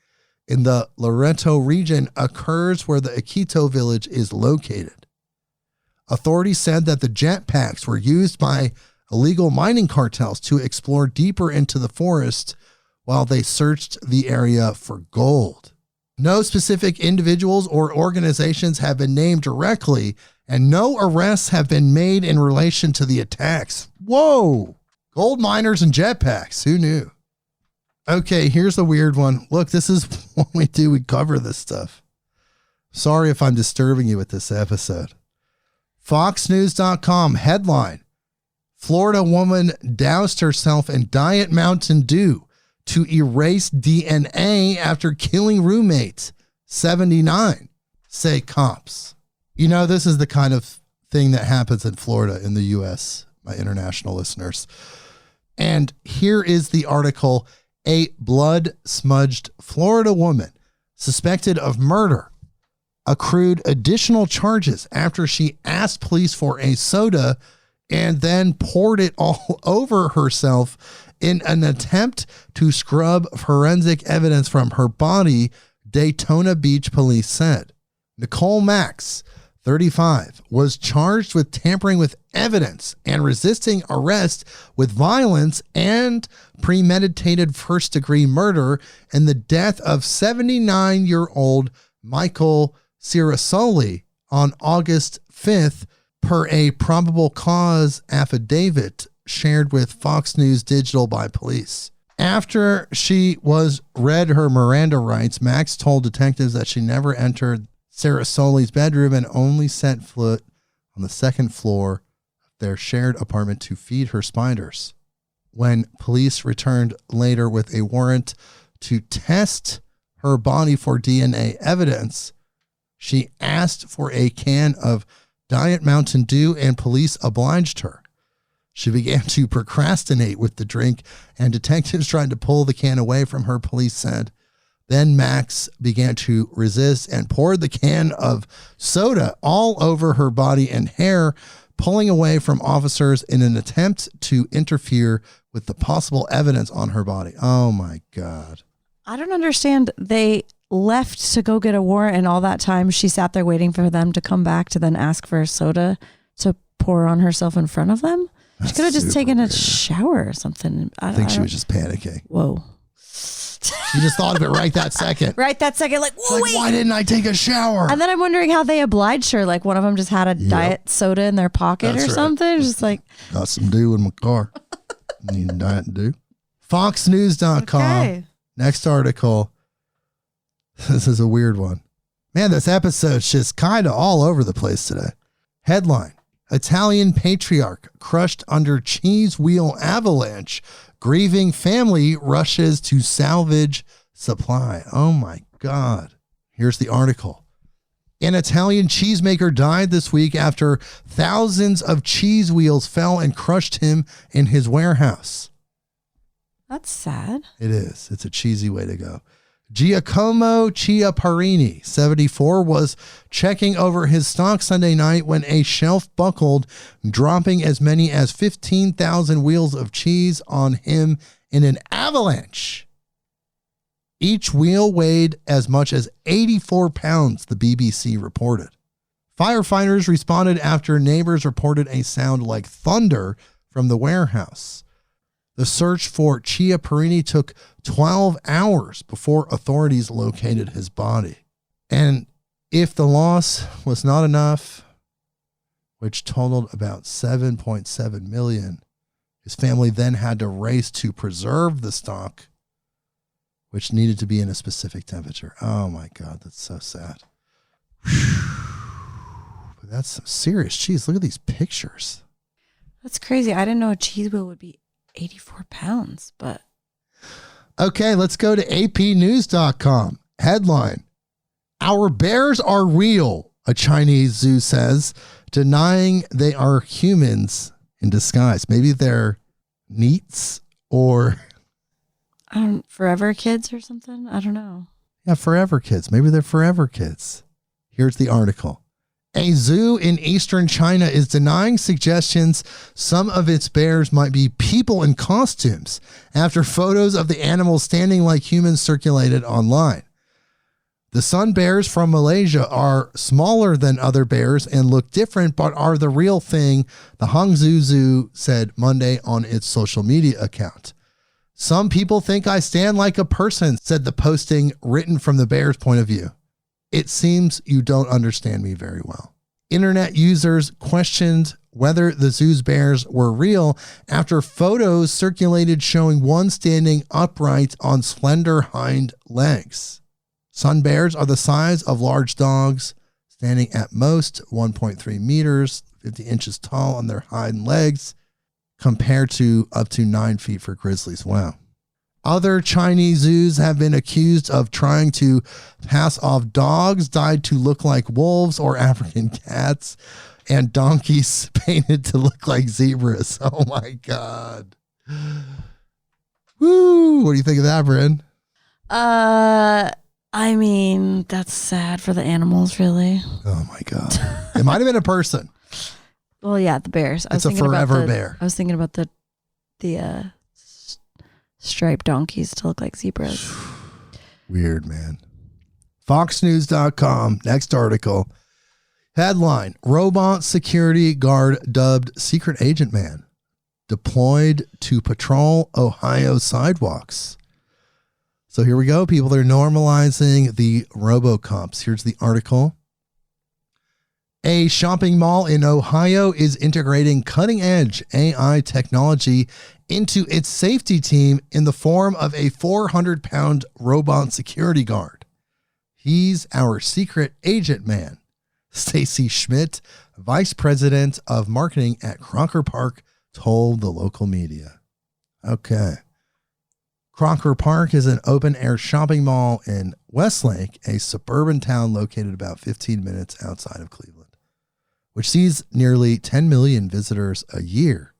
B: in the Loreto region occurs where the Iquitos village is located. Authorities said that the jetpacks were used by illegal mining cartels to explore deeper into the forest while they searched the area for gold. No specific individuals or organizations have been named directly, and no arrests have been made in relation to the attacks. Whoa! Gold miners and jetpacks. Who knew? Okay, here's a weird one. Look, this is what we do. We cover this stuff. Sorry if I'm disturbing you with this episode. FoxNews.com headline: Florida woman doused herself in Diet Mountain Dew to erase DNA after killing roommate. 79, say cops. You know, this is the kind of thing that happens in Florida in the U.S., my international listeners. And here is the article. A blood-smudged Florida woman suspected of murder accrued additional charges after she asked police for a soda and then poured it all over herself in an attempt to scrub forensic evidence from her body, Daytona Beach police said. Nicole Max, 35, was charged with tampering with evidence and resisting arrest with violence and premeditated first-degree murder in the death of 79-year-old Michael Cirasoli on August 5th, per a probable cause affidavit shared with Fox News Digital by police. After she was read her Miranda rights, Max told detectives that she never entered Cirasoli's bedroom and only set foot on the second floor of their shared apartment to feed her spiders. When police returned later with a warrant to test her body for DNA evidence, she asked for a can of Diet Mountain Dew and police obliged her. She began to procrastinate with the drink and detectives tried to pull the can away from her, police said. Then Max began to resist and poured the can of soda all over her body and hair, pulling away from officers in an attempt to interfere with the possible evidence on her body. Oh my God.
C: I don't understand. They left to go get a warrant, and all that time she sat there waiting for them to come back to then ask for a soda to pour on herself in front of them. She could have just taken a shower or something.
B: I think she was just panicking.
C: Whoa.
B: She just thought of it right that second.
C: Right that second, like, whoa, wait.
B: Why didn't I take a shower?
C: And then I'm wondering how they obliged her. Like one of them just had a diet soda in their pocket or something. Just like,
B: got some dew in my car. Need a diet dew. FoxNews.com.
C: Okay.
B: Next article. This is a weird one. Man, this episode's just kind of all over the place today. Headline: Italian patriarch crushed under cheese wheel avalanche. Grieving family rushes to salvage supply. Oh my God. Here's the article. An Italian cheesemaker died this week after thousands of cheese wheels fell and crushed him in his warehouse.
C: That's sad.
B: It is. It's a cheesy way to go. Giacomo Chiapparini, 74, was checking over his stock Sunday night when a shelf buckled, dropping as many as 15,000 wheels of cheese on him in an avalanche. Each wheel weighed as much as 84 pounds, the BBC reported. Firefighters responded after neighbors reported a sound like thunder from the warehouse. The search for Chiapparini took 12 hours before authorities located his body. And if the loss was not enough, which totaled about $7.7 million, His family then had to race to preserve the stock, which needed to be in a specific temperature. Oh my God, that's so sad. But that's some serious cheese. Look at these pictures.
C: That's crazy. I didn't know a cheese wheel would be 84 pounds, but.
B: Okay, let's go to apnews.com. Headline: Our bears are real, a Chinese zoo says, denying they are humans in disguise. Maybe they're neats or
C: Forever kids or something. I don't know.
B: Yeah, forever kids. Maybe they're forever kids. Here's the article. A zoo in eastern China is denying suggestions some of its bears might be people in costumes after photos of the animals standing like humans circulated online. The sun bears from Malaysia are smaller than other bears and look different, but are the real thing, the Hangzhou Zoo said Monday on its social media account. Some people think I stand like a person, said the posting, written from the bear's point of view. It seems you don't understand me very well. Internet users questioned whether the zoo's bears were real after photos circulated showing one standing upright on slender hind legs. Sun bears are the size of large dogs, standing at most 1.3 meters, 50 inches tall on their hind legs, compared to up to 9 feet for grizzlies. Wow. Other Chinese zoos have been accused of trying to pass off dogs dyed to look like wolves or African cats and donkeys painted to look like zebras. Oh my God. Woo. What do you think of that, Brynn?
C: I mean, that's sad for the animals, really.
B: Oh my God. It might have been a person.
C: Well, yeah, the bears.
B: It's a forever bear.
C: I was thinking about the striped donkeys to look like zebras.
B: Weird, man. FoxNews.com. Next article. Headline: Robot security guard dubbed secret agent man deployed to patrol Ohio sidewalks. So here we go, people. They're normalizing the RoboCops. Here's the article. A shopping mall in Ohio is integrating cutting-edge AI technology into its safety team in the form of a 400-pound robot security guard. He's our secret agent man, Stacy Schmidt, vice president of marketing at Crocker Park, told the local media. Okay. Crocker Park is an open-air shopping mall in Westlake, a suburban town located about 15 minutes outside of Cleveland, which sees nearly 10 million visitors a year.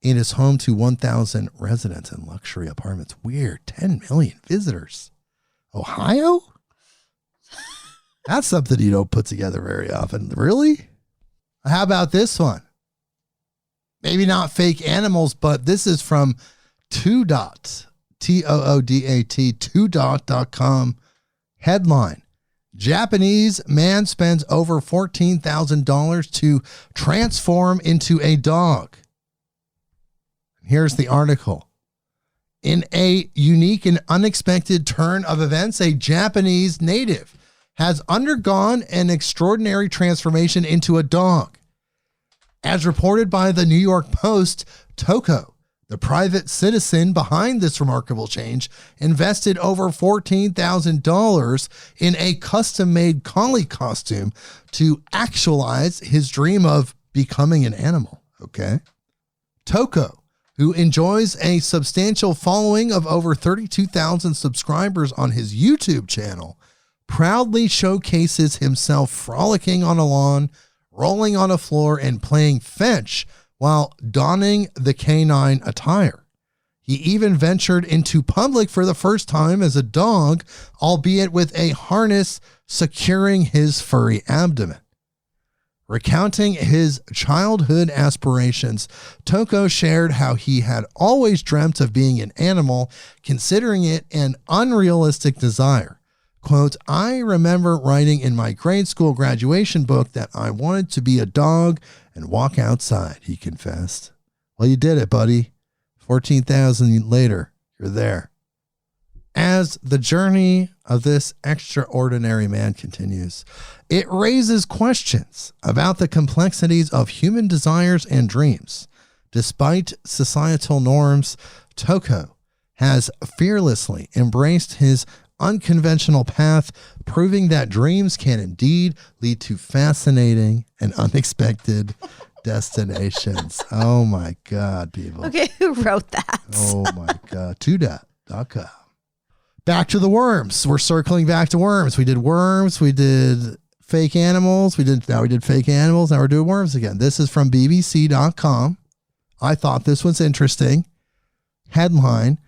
B: It is home to 1,000 residents and luxury apartments. Weird, 10 million visitors. Ohio? That's something you don't put together very often. Really? How about this one? Maybe not fake animals, but this is from Toodot, Toodat, Toodot.com. Headline: Japanese man spends over $14,000 to transform into a dog. Here's the article. In a unique and unexpected turn of events, a Japanese native has undergone an extraordinary transformation into a dog. As reported by the New York Post, Toko, the private citizen behind this remarkable change, invested over $14,000 in a custom-made collie costume to actualize his dream of becoming an animal. Okay. Toko, who enjoys a substantial following of over 32,000 subscribers on his YouTube channel, proudly showcases himself frolicking on a lawn, rolling on a floor, and playing fetch while donning the canine attire. He even ventured into public for the first time as a dog, albeit with a harness securing his furry abdomen. Recounting his childhood aspirations, Toko shared how he had always dreamt of being an animal, considering it an unrealistic desire. Quote, I remember writing in my grade school graduation book that I wanted to be a dog and walk outside, he confessed. Well, you did it, buddy. 14,000 later, you're there. As the journey of this extraordinary man continues, it raises questions about the complexities of human desires and dreams. Despite societal norms, Toko has fearlessly embraced his unconventional path, proving that dreams can indeed lead to fascinating and unexpected destinations. Oh my God, people.
C: Okay, who wrote that?
B: Oh my God. Tuda.com. Back to the worms. We're circling back to worms. We did worms. We did fake animals. Now we did fake animals. Now we're doing worms again. This is from BBC.com. I thought this was interesting. Headline: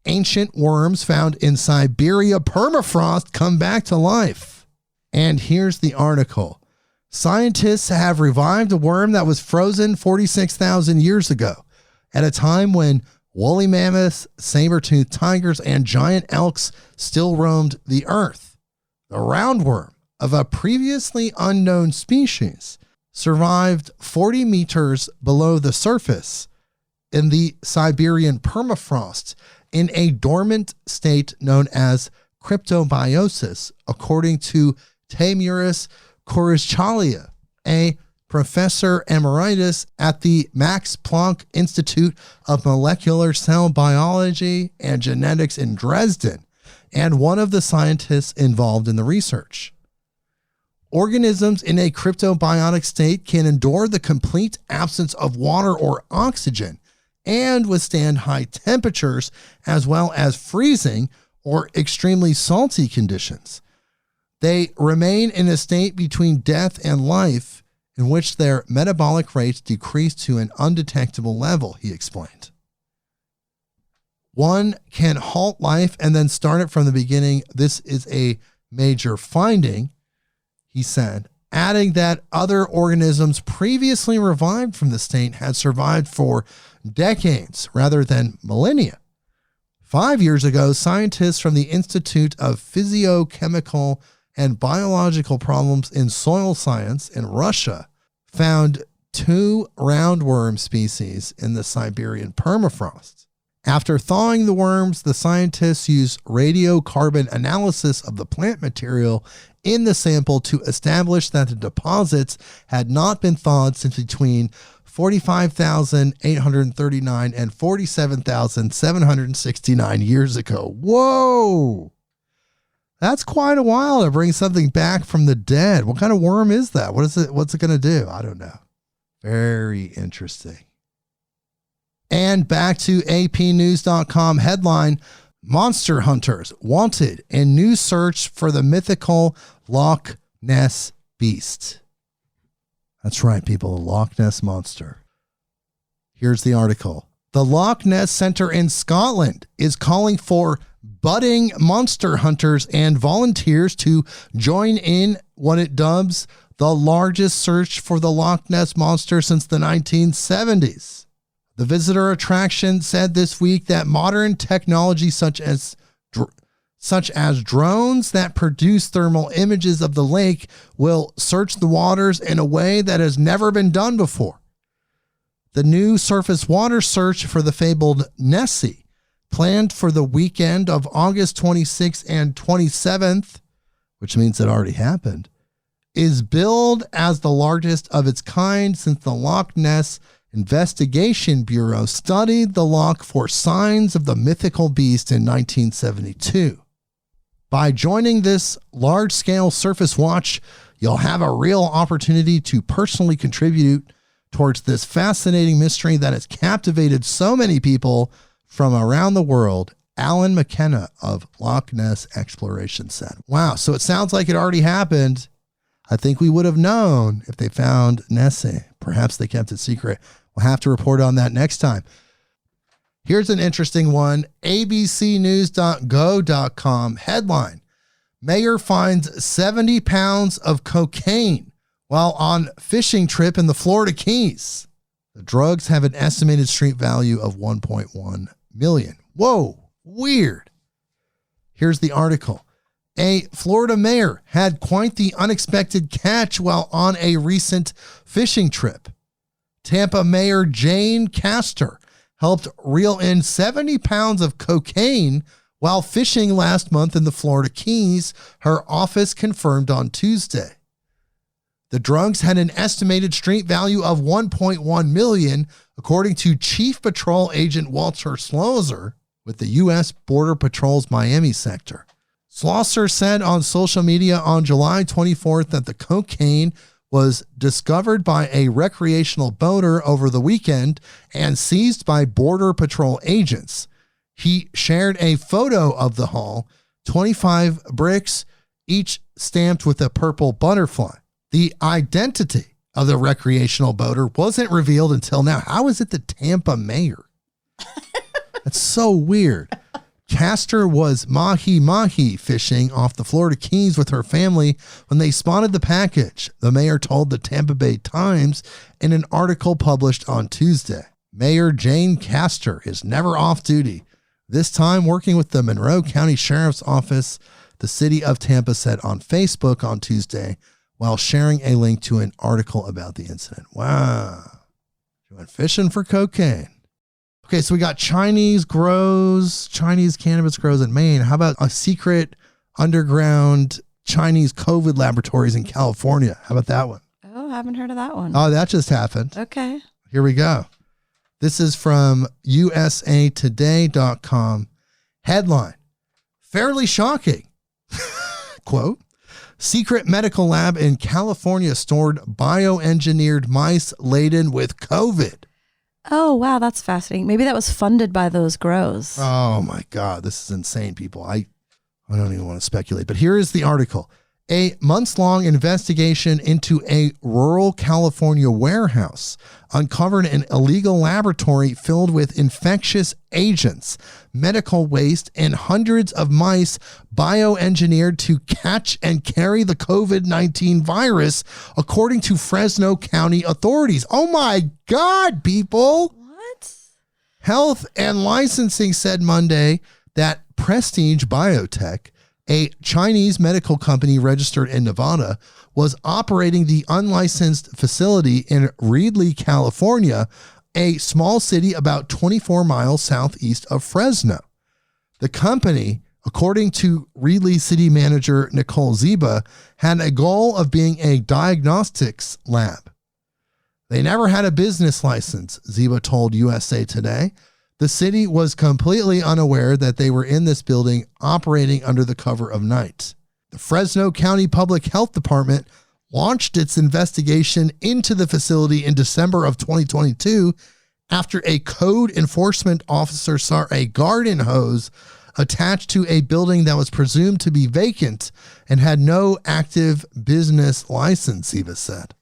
B: ancient worms found in Siberia permafrost come back to life. And here's the article. Scientists have revived a worm that was frozen 46,000 years ago, at a time when woolly mammoths, saber-toothed tigers, and giant elks still roamed the earth. The roundworm, of a previously unknown species, survived 40 meters below the surface in the Siberian permafrost in a dormant state known as cryptobiosis, according to Tamuris Kurishchalia, a professor emeritus at the Max Planck Institute of Molecular Cell Biology and Genetics in Dresden, and one of the scientists involved in the research. Organisms in a cryptobiotic state can endure the complete absence of water or oxygen and withstand high temperatures as well as freezing or extremely salty conditions. They remain in a state between death and life in which their metabolic rates decrease to an undetectable level, he explained. One can halt life and then start it from the beginning. This is a major finding, he said, adding that other organisms previously revived from the state had survived for decades rather than millennia. 5 years ago, scientists from the Institute of Physiochemical and Biological Problems in Soil Science in Russia found 2 roundworm species in the Siberian permafrost. After thawing the worms, the scientists used radiocarbon analysis of the plant material in the sample to establish that the deposits had not been thawed since between 45,839 and 47,769 years ago. Whoa! That's quite a while to bring something back from the dead. What kind of worm is that? What's it going to do? I don't know. Very interesting. And back to APnews.com headline: Monster hunters wanted in new search for the mythical Loch Ness beast. That's right, people, the Loch Ness monster. Here's the article. The Loch Ness Centre in Scotland is calling for budding monster hunters and volunteers to join in what it dubs the largest search for the Loch Ness monster since the 1970s. The visitor attraction said this week that modern technology such as drones that produce thermal images of the lake will search the waters in a way that has never been done before. The new surface water search for the fabled Nessie, planned for the weekend of August 26th and 27th, which means it already happened, is billed as the largest of its kind since the Loch Ness Investigation Bureau studied the loch for signs of the mythical beast in 1972. By joining this large-scale surface watch, you'll have a real opportunity to personally contribute towards this fascinating mystery that has captivated so many people from around the world, Alan McKenna of Loch Ness Exploration said. Wow, so it sounds like it already happened. I think we would have known if they found Nessie. Perhaps they kept it secret. We'll have to report on that next time. Here's an interesting one. abcnews.go.com headline: Mayor finds 70 pounds of cocaine while on fishing trip in the Florida Keys. The drugs have an estimated street value of $1.1 million. Whoa, weird. Here's the article. A Florida mayor had quite the unexpected catch while on a recent fishing trip. Tampa Mayor Jane Castor helped reel in 70 pounds of cocaine while fishing last month in the Florida Keys, her office confirmed on Tuesday. The drugs had an estimated street value of $1.1 million, according to Chief Patrol Agent Walter Schlosser with the U.S. Border Patrol's Miami sector. Schlosser said on social media on July 24th that the cocaine was discovered by a recreational boater over the weekend and seized by Border Patrol agents. He shared a photo of the haul, 25 bricks, each stamped with a purple butterfly. The identity of the recreational boater wasn't revealed until now. How is it the Tampa mayor? That's so weird. Castor was mahi-mahi fishing off the Florida Keys with her family when they spotted the package, the mayor told the Tampa Bay Times in an article published on Tuesday. Mayor Jane Castor is never off duty, this time working with the Monroe County Sheriff's Office, the city of Tampa said on Facebook on Tuesday, while sharing a link to an article about the incident. Wow. She went fishing for cocaine. Okay, so we got Chinese cannabis grows in Maine. How about a secret underground Chinese COVID laboratories in California? How about that one?
C: Oh, haven't heard of that one.
B: Oh, that just happened.
C: Okay.
B: Here we go. This is from usatoday.com. Headline, fairly shocking. Quote, secret medical lab in California stored bioengineered mice laden with COVID.
C: Oh, wow. That's fascinating. Maybe that was funded by those grows.
B: Oh my God. This is insane, people. I don't even want to speculate, but here is the article. A months-long investigation into a rural California warehouse uncovered an illegal laboratory filled with infectious agents, medical waste, and hundreds of mice bioengineered to catch and carry the COVID-19 virus, according to Fresno County authorities. Oh my God, people.
C: What?
B: Health and Licensing said Monday that Prestige Biotech, a Chinese medical company registered in Nevada, was operating the unlicensed facility in Reedley, California, a small city about 24 miles southeast of Fresno. The company, according to Reedley city manager Nicole Ziba, had a goal of being a diagnostics lab. They never had a business license, Ziba told USA Today. The city was completely unaware that they were in this building operating under the cover of night. The Fresno County Public Health Department launched its investigation into the facility in December of 2022 after a code enforcement officer saw a garden hose attached to a building that was presumed to be vacant and had no active business license, Ziva said.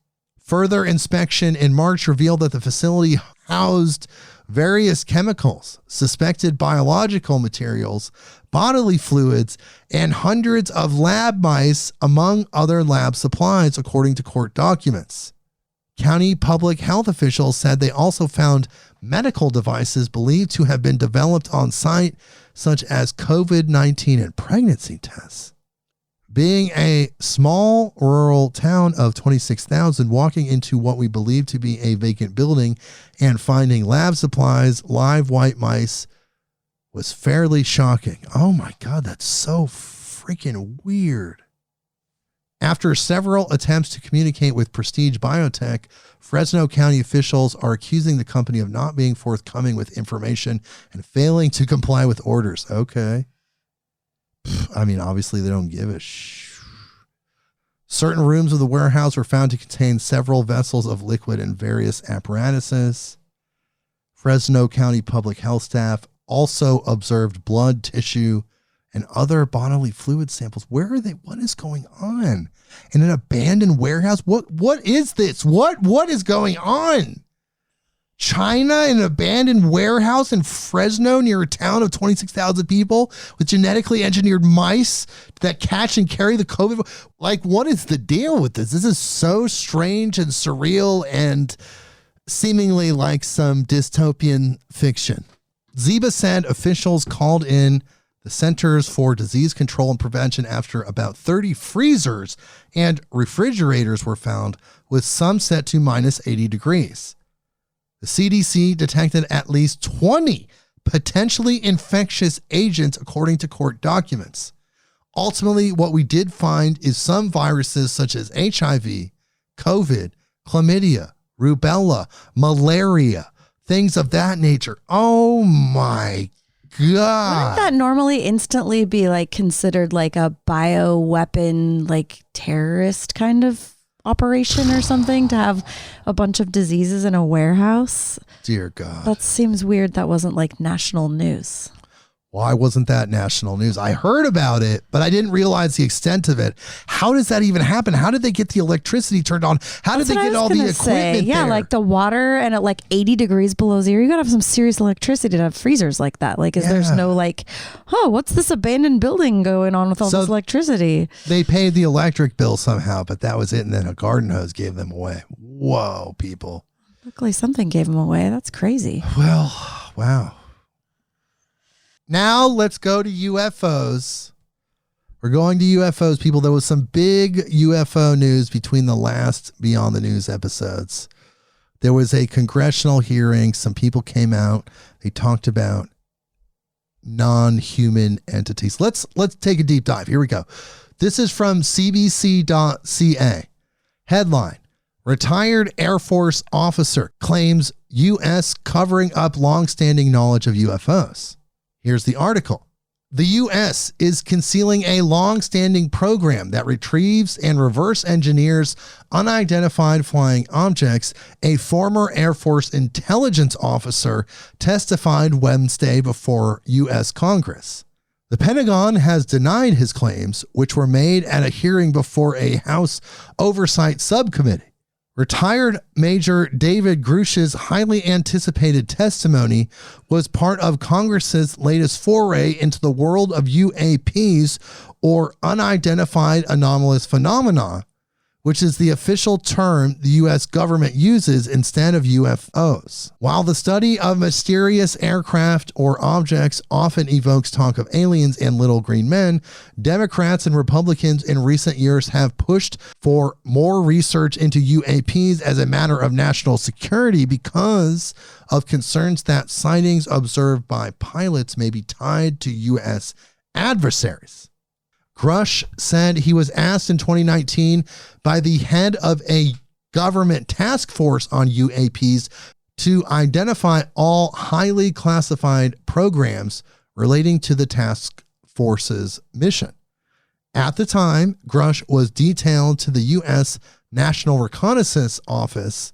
B: Further inspection in March revealed that the facility housed various chemicals, suspected biological materials, bodily fluids, and hundreds of lab mice, among other lab supplies, according to court documents. County public health officials said they also found medical devices believed to have been developed on site, such as COVID-19 and pregnancy tests. Being a small rural town of 26,000, walking into what we believe to be a vacant building and finding lab supplies, live white mice, was fairly shocking. Oh my God, that's so freaking weird. After several attempts to communicate with Prestige Biotech, Fresno County officials are accusing the company of not being forthcoming with information and failing to comply with orders. Okay. I mean, obviously they don't give a Certain rooms of the warehouse were found to contain several vessels of liquid and various apparatuses. Fresno County public health staff also observed blood, tissue, and other bodily fluid samples. Where are they? What is going on? In an abandoned warehouse? What is this? What is going on? China, in an abandoned warehouse in Fresno near a town of 26,000 people with genetically engineered mice that catch and carry the COVID. Like, what is the deal with this? This is so strange and surreal and seemingly like some dystopian fiction. Ziba said officials called in the Centers for Disease Control and Prevention after about 30 freezers and refrigerators were found, with some set to minus 80 degrees. The CDC detected at least 20 potentially infectious agents, according to court documents. Ultimately, what we did find is some viruses such as HIV, COVID, chlamydia, rubella, malaria, things of that nature. Oh my God.
C: Wouldn't that normally instantly be like considered like a bioweapon, like terrorist kind of operation or something, to have a bunch of diseases in a warehouse?
B: Dear God.
C: That seems weird. That wasn't like national news.
B: Why wasn't that national news? I heard about it, but I didn't realize the extent of it. How does that even happen? How did they get the electricity turned on? How did they get all the equipment
C: Yeah,
B: there?
C: like the water, and at like 80 degrees below zero, you gotta have some serious electricity to have freezers like that. Like, there's no like, oh, what's this abandoned building going on with all this electricity?
B: They paid the electric bill somehow, but that was it. And then a garden hose gave them away. Whoa, people.
C: Luckily something gave them away. That's crazy.
B: Well, wow. Now let's go to UFOs. We're going to UFOs, people. There was some big UFO news between the last Beyond the News episodes. There was a congressional hearing. Some people came out. They talked about non-human entities. Let's take a deep dive. Here we go. This is from cbc.ca. Headline: Retired Air Force officer claims U.S. covering up longstanding knowledge of UFOs. Here's the article. The U.S. is concealing a long-standing program that retrieves and reverse engineers unidentified flying objects, a former Air Force intelligence officer testified Wednesday before U.S. Congress. The Pentagon has denied his claims, which were made at a hearing before a House Oversight Subcommittee. Retired Major David Grush's highly anticipated testimony was part of Congress's latest foray into the world of UAPs, or unidentified anomalous phenomena, which is the official term the U.S. government uses instead of UFOs. While the study of mysterious aircraft or objects often evokes talk of aliens and little green men, Democrats and Republicans in recent years have pushed for more research into UAPs as a matter of national security because of concerns that sightings observed by pilots may be tied to U.S. adversaries. Grush said he was asked in 2019 by the head of a government task force on UAPs to identify all highly classified programs relating to the task force's mission. At the time, Grush was detailed to the U.S. National Reconnaissance Office,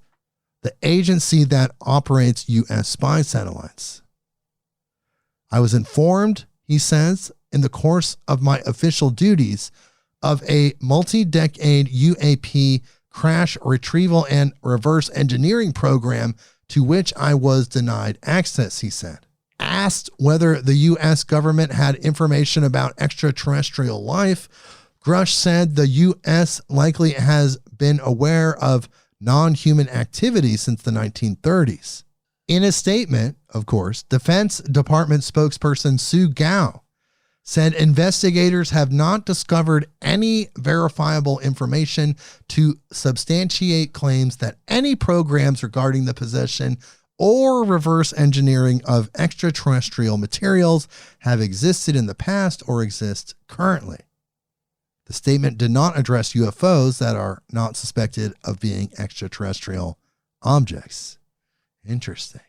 B: the agency that operates U.S. spy satellites. I was informed, he says, in the course of my official duties, of a multi-decade UAP crash retrieval and reverse engineering program to which I was denied access, he said. Asked whether the U.S. government had information about extraterrestrial life, Grush said the U.S. likely has been aware of non-human activity since the 1930s. In a statement, of course, Defense Department spokesperson Sue Gao said investigators have not discovered any verifiable information to substantiate claims that any programs regarding the possession or reverse engineering of extraterrestrial materials have existed in the past or exist currently. The statement did not address UFOs that are not suspected of being extraterrestrial objects. Interesting.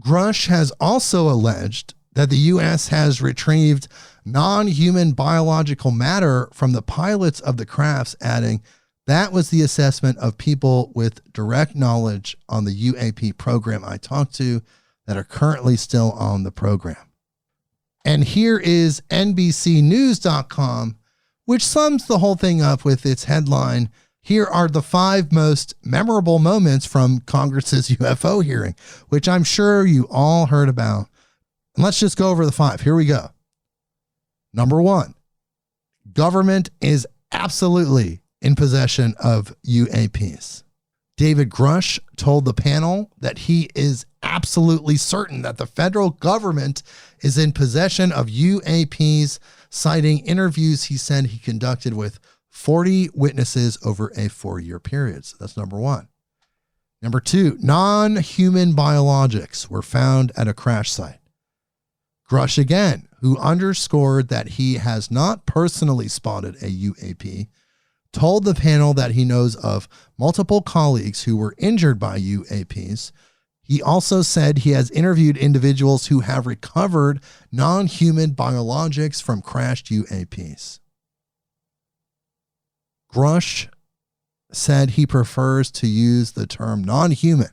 B: Grush has also alleged that the U.S. has retrieved non-human biological matter from the pilots of the crafts, adding, that was the assessment of people with direct knowledge on the UAP program I talked to that are currently still on the program. And here is NBCnews.com, which sums the whole thing up with its headline, here are the 5 most memorable moments from Congress's UFO hearing, which I'm sure you all heard about. And let's just go over the 5. Here we go. Number 1, government is absolutely in possession of UAPs. David Grush told the panel that he is absolutely certain that the federal government is in possession of UAPs, citing interviews he said he conducted with 40 witnesses over a 4-year period. So that's number 1. Number 2, non-human biologics were found at a crash site. Grush again, who underscored that he has not personally spotted a UAP, told the panel that he knows of multiple colleagues who were injured by UAPs. He also said he has interviewed individuals who have recovered non-human biologics from crashed UAPs. Grush said he prefers to use the term non-human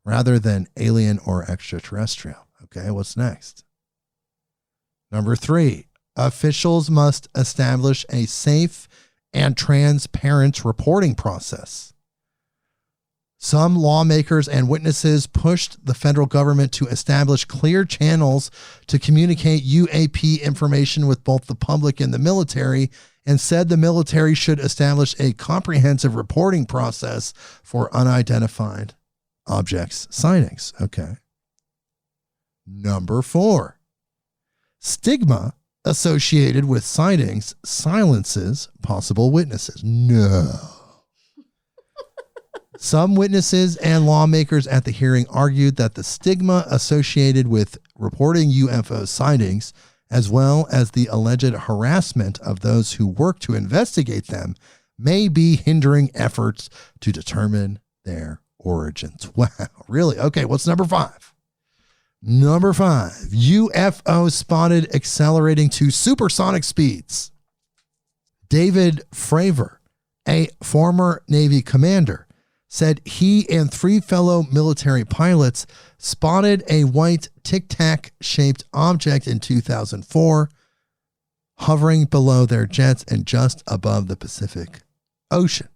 B: rather than alien or extraterrestrial. Okay, what's next? Number 3, officials must establish a safe and transparent reporting process. Some lawmakers and witnesses pushed the federal government to establish clear channels to communicate UAP information with both the public and the military, and said the military should establish a comprehensive reporting process for unidentified objects sightings. Okay. Number 4, stigma associated with sightings silences possible witnesses. No. Some witnesses and lawmakers at the hearing argued that the stigma associated with reporting UFO sightings, as well as the alleged harassment of those who work to investigate them, may be hindering efforts to determine their origins. Wow, really? Okay, what's number 5? Number 5, UFO spotted accelerating to supersonic speeds. David Fravor, a former Navy commander, said he and 3 fellow military pilots spotted a white tic-tac shaped object in 2004, hovering below their jets and just above the Pacific Ocean.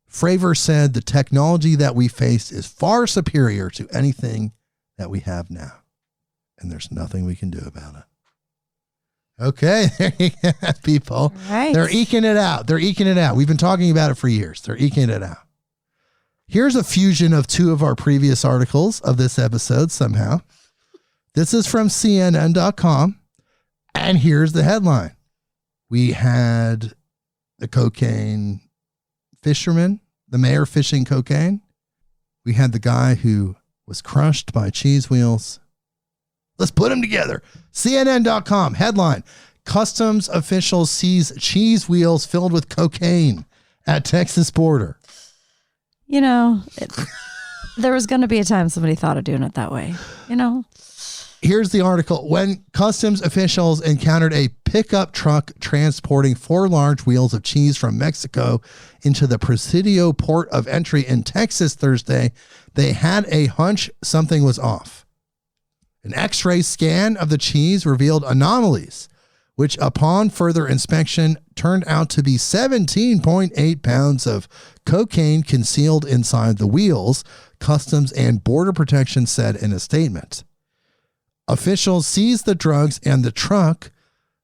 B: Fravor said the technology that we face is far superior to anything that we have now, and there's nothing we can do about it. Okay, there you go, people.
C: Right.
B: They're eking it out. They're eking it out. We've been talking about it for years. They're eking it out. Here's a fusion of 2 of our previous articles of this episode somehow. This is from CNN.com, and here's the headline. We had the cocaine fisherman, the mayor fishing cocaine. We had the guy who was crushed by cheese wheels. Let's put them together. CNN.com headline: Customs officials seize cheese wheels filled with cocaine at Texas border.
C: You know, there was going to be a time somebody thought of doing it that way, you know?
B: Here's the article. When customs officials encountered a pickup truck transporting 4 large wheels of cheese from Mexico into the Presidio port of entry in Texas Thursday, they had a hunch something was off. An X-ray scan of the cheese revealed anomalies, which upon further inspection turned out to be 17.8 pounds of cocaine concealed inside the wheels, Customs and Border Protection said in a statement. Officials seized the drugs and the truck.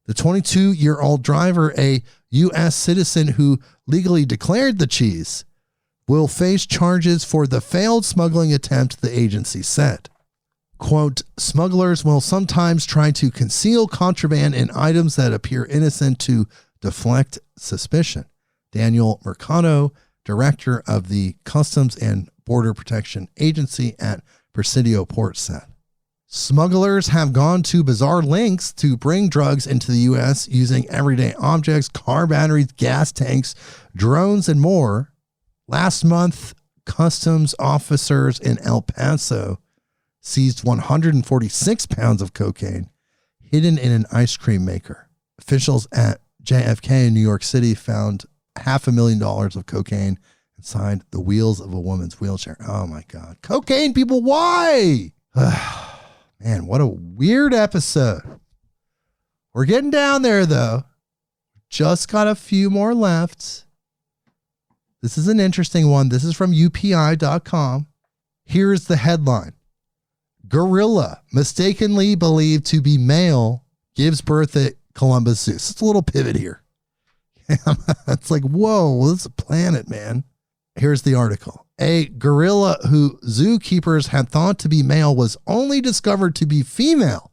B: The 22-year-old driver, a U.S. citizen who legally declared the cheese, will face charges for the failed smuggling attempt, the agency said. Quote, smugglers will sometimes try to conceal contraband in items that appear innocent to deflect suspicion. Daniel Mercado, director of the Customs and Border Protection Agency at Presidio Port, said. Smugglers have gone to bizarre lengths to bring drugs into the U.S. using everyday objects, car batteries, gas tanks, drones, and more. Last month, customs officers in El Paso seized 146 pounds of cocaine hidden in an ice cream maker. Officials at JFK in New York City found $500,000 of cocaine inside the wheels of a woman's wheelchair. Oh my God. Cocaine, people, why? Man, what a weird episode. We're getting down there, though. Just got a few more left. This is an interesting one. This is from UPI.com. Here's the headline. Gorilla, mistakenly believed to be male, gives birth at Columbus Zoo. It's a little pivot here. It's like, whoa, this is a planet, man. Here's the article. A gorilla who zookeepers had thought to be male was only discovered to be female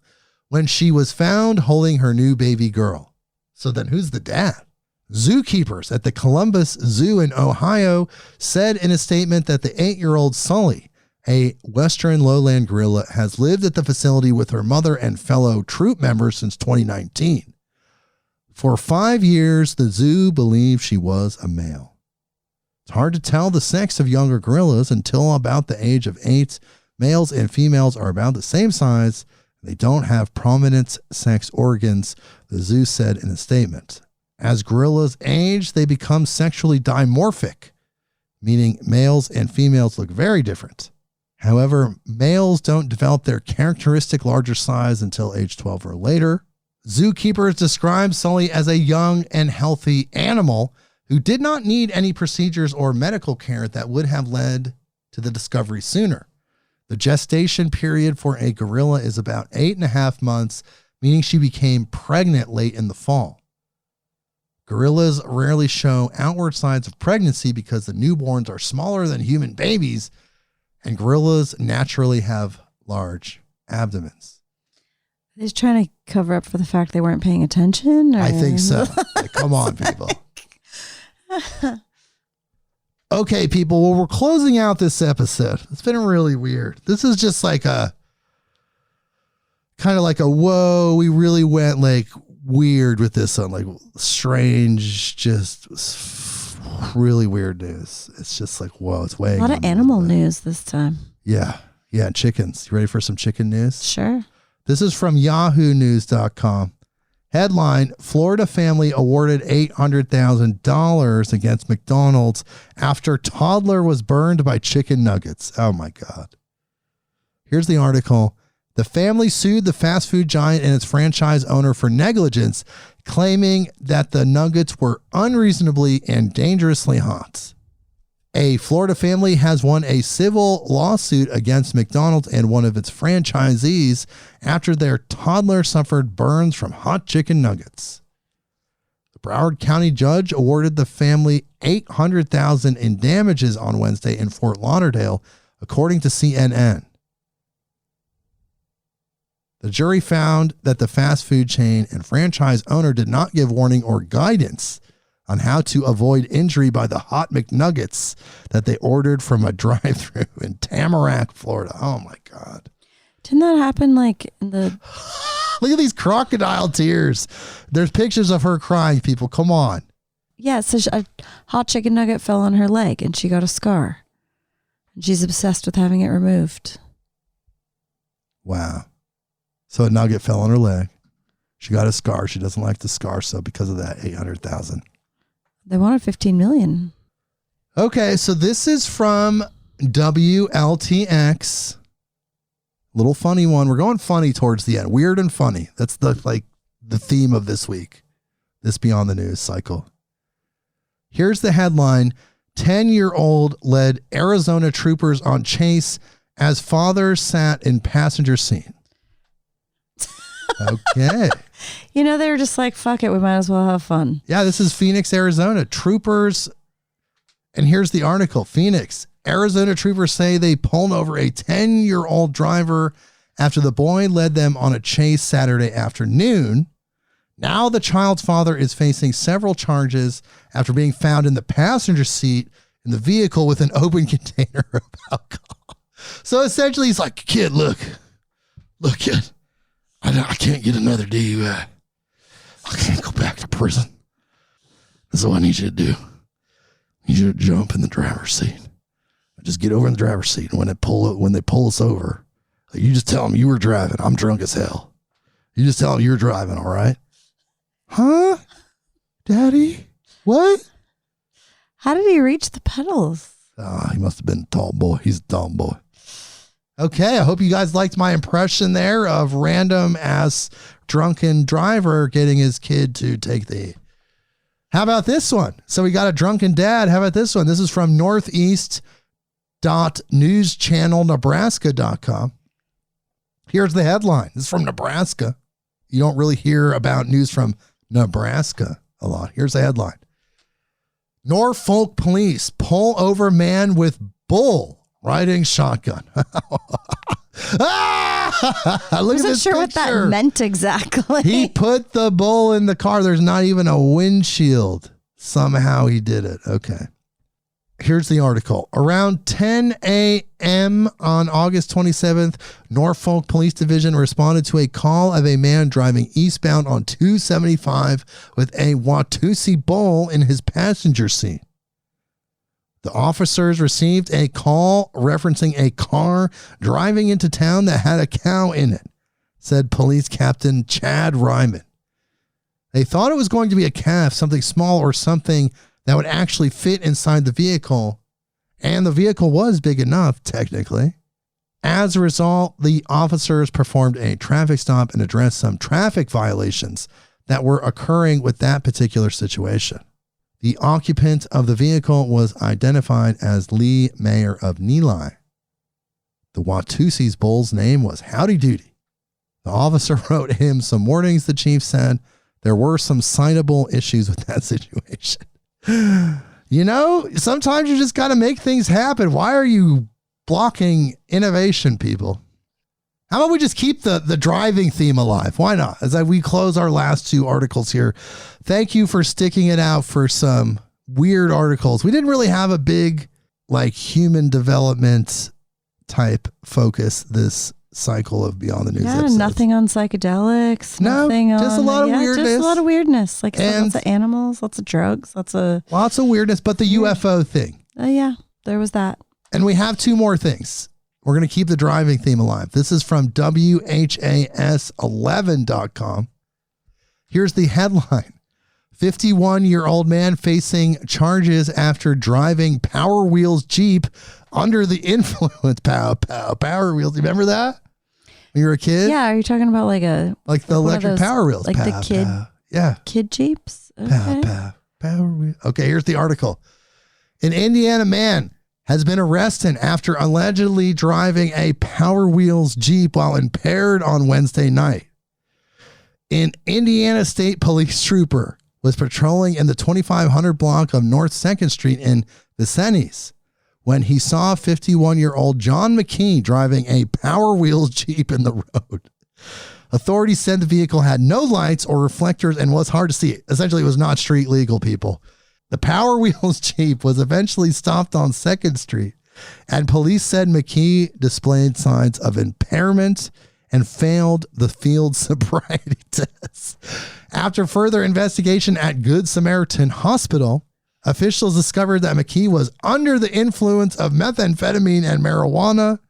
B: when she was found holding her new baby girl. So then who's the dad? Zookeepers at the Columbus Zoo in Ohio said in a statement that the 8-year-old Sully, a Western lowland gorilla, has lived at the facility with her mother and fellow troop members since 2019. For 5 years, the zoo believed she was a male. It's hard to tell the sex of younger gorillas until about the age of 8. Males and females are about the same size. They don't have prominent sex organs, the zoo said in a statement. As gorillas age, they become sexually dimorphic, meaning males and females look very different. However, males don't develop their characteristic larger size until age 12 or later. Zookeepers describe Sully as a young and healthy animal who did not need any procedures or medical care that would have led to the discovery sooner. The gestation period for a gorilla is about 8.5 months, meaning she became pregnant late in the fall. Gorillas rarely show outward signs of pregnancy because the newborns are smaller than human babies, and gorillas naturally have large abdomens.
C: He's trying to cover up for the fact they weren't paying attention? Or?
B: I think so. Like, come on, people. Okay, people. Well, we're closing out this episode. It's been really weird. This is just like a kind of like a whoa. We really went like weird with this one, like strange, just really weird news. It's just like whoa. It's weighing.
C: A lot of animal news this time.
B: Yeah, and chickens. You ready for some chicken news?
C: Sure.
B: This is from yahoonews.com. Headline, Florida family awarded $800,000 against McDonald's after toddler was burned by chicken nuggets. Oh my God. Here's the article. The family sued the fast food giant and its franchise owner for negligence, claiming that the nuggets were unreasonably and dangerously hot. A Florida family has won a civil lawsuit against McDonald's and one of its franchisees after their toddler suffered burns from hot chicken nuggets. The Broward County judge awarded the family $800,000 in damages on Wednesday in Fort Lauderdale, according to CNN. The jury found that the fast food chain and franchise owner did not give warning or guidance on how to avoid injury by the hot McNuggets that they ordered from a drive-thru in Tamarack, Florida. Oh my God.
C: Didn't that happen like in the...
B: Look at these crocodile tears. There's pictures of her crying, people. Come on.
C: Yeah, so a hot chicken nugget fell on her leg and she got a scar. And she's obsessed with having it removed.
B: Wow. So a nugget fell on her leg. She got a scar. She doesn't like the scar, so because of that, $800,000.
C: They wanted $15 million.
B: Okay, so this is from WLTX. Little funny one. We're going funny towards the end. Weird and funny. That's the theme of this week. This Beyond the News cycle. Here's the headline. 10-year-old led Arizona troopers on chase as father sat in passenger seat. Okay.
C: You know, they were just like, fuck it, we might as well have fun.
B: Yeah, this is Phoenix, Arizona. Troopers, and here's the article. Phoenix, Arizona troopers say they pulled over a 10-year-old driver after the boy led them on a chase Saturday afternoon. Now the child's father is facing several charges after being found in the passenger seat in the vehicle with an open container of alcohol. So essentially he's like, kid, look, kid. I can't get another DUI. I can't go back to prison. That's what I need you to do. I need you to jump in the driver's seat. Just get over in the driver's seat. And when they pull us over, you just tell them you were driving. I'm drunk as hell. You just tell them you were driving, all right? Huh? Daddy? What?
C: How did he reach the pedals?
B: He must have been a tall boy. He's a tall boy. Okay, I hope you guys liked my impression there of random ass drunken driver getting his kid to take the... How about this one? So we got a drunken dad. How about this one? This is from northeast.newschannelnebraska.com. Here's the headline. This is from Nebraska. You don't really hear about news from Nebraska a lot. Here's the headline. Norfolk police pull over man with bull riding shotgun.
C: I wasn't sure what that meant exactly.
B: He put the bull in the car. There's not even a windshield. Somehow he did it. Okay. Here's the article. Around 10 a.m. on August 27th, Norfolk Police Division responded to a call of a man driving eastbound on 275 with a Watusi bull in his passenger seat. The officers received a call referencing a car driving into town that had a cow in it, said Police Captain Chad Ryman. They thought it was going to be a calf, something small or something that would actually fit inside the vehicle, and the vehicle was big enough, technically. As a result, the officers performed a traffic stop and addressed some traffic violations that were occurring with that particular situation. The occupant of the vehicle was identified as Lee Mayer of Neeli. The Watusi's bull's name was Howdy Doody. The officer wrote him some warnings, the chief said. There were some citable issues with that situation. You know, sometimes you just got to make things happen. Why are you blocking innovation, people? How about we just keep the driving theme alive? Why not? As we close our last two articles here, thank you for sticking it out for some weird articles. We didn't really have a big, like, human development type focus this cycle of Beyond the News episodes.
C: Nothing on psychedelics.
B: No,
C: nothing
B: just
C: on,
B: a lot of weirdness.
C: Just a lot of weirdness. Like
B: And
C: lots of animals, lots of drugs, lots of
B: weirdness, but the UFO thing.
C: Yeah, there was that.
B: And we have two more things. We're going to keep the driving theme alive. This is from WHAS11.com. Here's the headline. 51-year-old man facing charges after driving Power Wheels Jeep under the influence. Power Wheels. You remember that? When you were a kid?
C: Yeah, are you talking about like the
B: electric Power Wheels?
C: Like the kid?
B: Yeah.
C: Kid Jeeps? Okay.
B: Power Wheels. Okay, here's the article. An Indiana man has been arrested after allegedly driving a Power Wheels Jeep while impaired on Wednesday night. An Indiana State Police trooper was patrolling in the 2500 block of North 2nd Street in Vincennes when he saw 51-year-old John McKee driving a Power Wheels Jeep in the road. Authorities said the vehicle had no lights or reflectors and was hard to see. Essentially, it was not street legal, people. The Power Wheels Jeep was eventually stopped on 2nd Street, and police said McKee displayed signs of impairment and failed the field sobriety test. After further investigation at Good Samaritan Hospital, officials discovered that McKee was under the influence of methamphetamine and marijuana.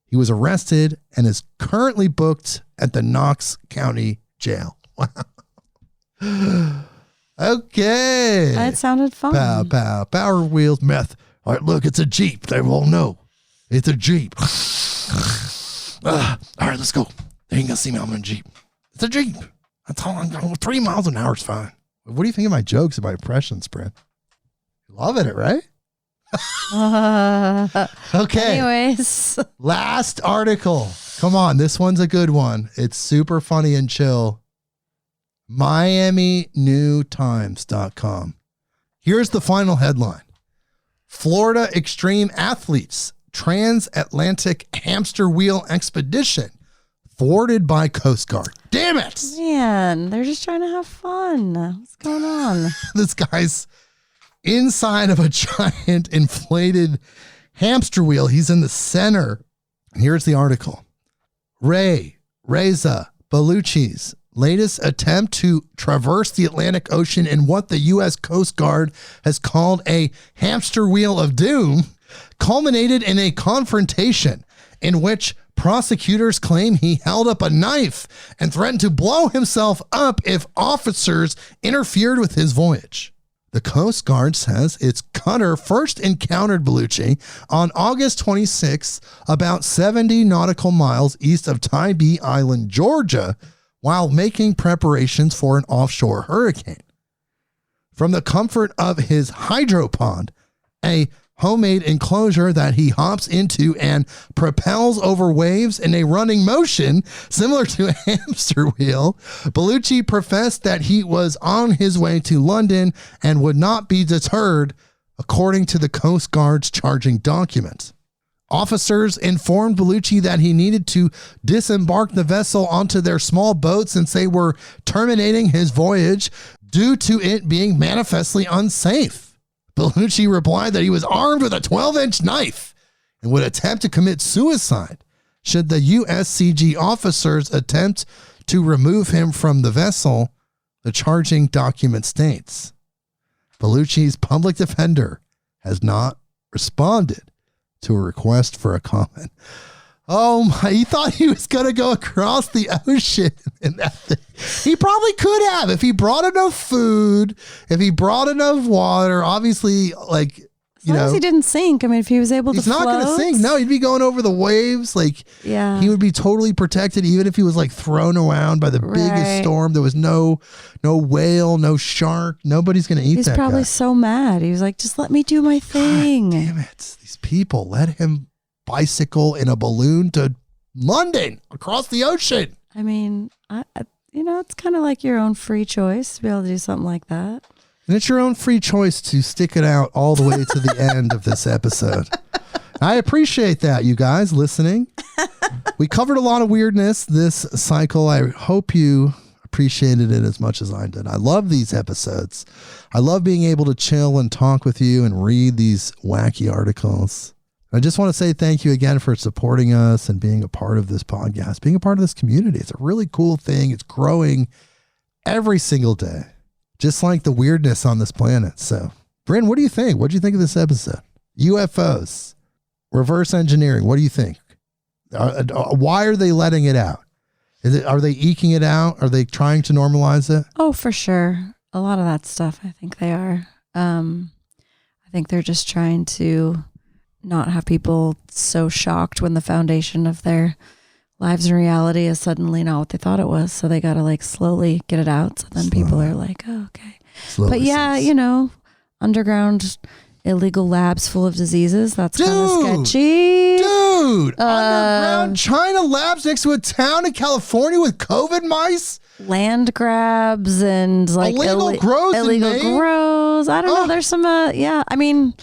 B: He was arrested and is currently booked at the Knox County Jail. Wow. Okay.
C: That sounded fun.
B: Power Wheels, meth. All right, look, it's a Jeep. They won't know. It's a Jeep. All right, let's go. They ain't gonna see me. I'm in a Jeep. It's a Jeep. That's how I'm going. 3 miles an hour is fine. What do you think of my jokes and my impressions, Brynn? Loving it, right? Okay.
C: Anyways.
B: Last article. Come on. This one's a good one. It's super funny and chill. MiamiNewTimes.com. Here's the final headline. Florida extreme athletes transatlantic hamster wheel expedition thwarted by Coast Guard. Damn it.
C: Man, they're just trying to have fun. What's going on?
B: This guy's inside of a giant inflated hamster wheel. He's in the center. Here's the article. Reza Baluchi's latest attempt to traverse the Atlantic Ocean in what the U.S. Coast Guard has called a hamster wheel of doom culminated in a confrontation in which prosecutors claim he held up a knife and threatened to blow himself up if officers interfered with his voyage. The Coast Guard says its cutter first encountered Bellucci on August 26, about 70 nautical miles east of Tybee Island, Georgia, while making preparations for an offshore hurricane. From the comfort of his hydro pond, a homemade enclosure that he hops into and propels over waves in a running motion similar to a hamster wheel, Bellucci professed that he was on his way to London and would not be deterred, according to the Coast Guard's charging documents. Officers informed Bellucci that he needed to disembark the vessel onto their small boat since they were terminating his voyage due to it being manifestly unsafe. Bellucci replied that he was armed with a 12-inch knife and would attempt to commit suicide should the USCG officers attempt to remove him from the vessel, the charging document states. Bellucci's public defender has not responded to a request for a comment. Oh my, he thought he was going to go across the ocean in that thing. He probably could have if he brought enough food, if he brought enough water, obviously, like,
C: as long as he didn't sink. I mean, if he was able to
B: float. He's not going to sink. No, he'd be going over the waves. Like,
C: yeah,
B: he would be totally protected even if he was like thrown around by the biggest storm. There was no whale, no shark. Nobody's going to eat that guy.
C: He's probably so mad. He was like, just let me do my thing.
B: God damn it. These people, let him bicycle in a balloon to London across the ocean.
C: I mean, it's kind of like your own free choice to be able to do something like that.
B: And it's your own free choice to stick it out all the way to the end of this episode. I appreciate that, you guys listening. We covered a lot of weirdness this cycle. I hope you appreciated it as much as I did. I love these episodes. I love being able to chill and talk with you and read these wacky articles. I just want to say thank you again for supporting us and being a part of this podcast, being a part of this community. It's a really cool thing. It's growing every single day, just like the weirdness on this planet. So, Brynn, what do you think? What do you think of this episode? UFOs, reverse engineering. What do you think? Why are they letting it out? Are they eking it out? Are they trying to normalize it?
C: Oh, for sure. A lot of that stuff, I think they are. I think they're just trying to not have people so shocked when the foundation of their lives and reality is suddenly not what they thought it was. So they got to like slowly get it out. So then people are like, oh, okay. But yeah, underground illegal labs full of diseases. That's kind of sketchy.
B: Dude, underground China labs next to a town in California with COVID mice.
C: Land grabs and like
B: illegal grows.
C: I don't know. There's some, I mean,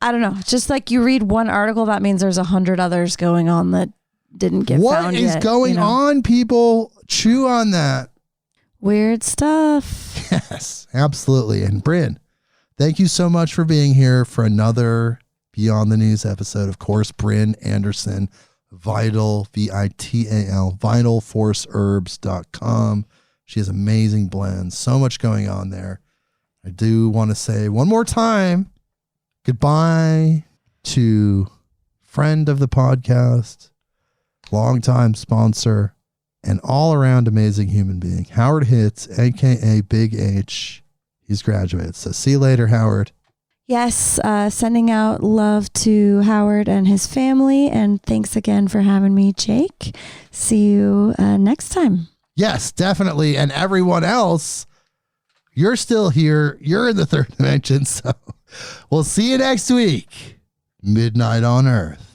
C: I don't know. Just like you read one article, that means there's 100 others going on that didn't get found yet.
B: What is going on, people? Chew on that.
C: Weird stuff.
B: Yes, absolutely. And Brynn, thank you so much for being here for another Beyond the News episode. Of course, Brynn Anderson, Vital, VITAL, vitalforceherbs.com. She has amazing blends. So much going on there. I do want to say one more time, goodbye to friend of the podcast, longtime sponsor, and all-around amazing human being, Howard Hitz, a.k.a. Big H. He's graduated. So see you later, Howard.
C: Yes, sending out love to Howard and his family. And thanks again for having me, Jake. See you next time.
B: Yes, definitely. And everyone else, you're still here. You're in the third dimension. So we'll see you next week. Midnight on Earth.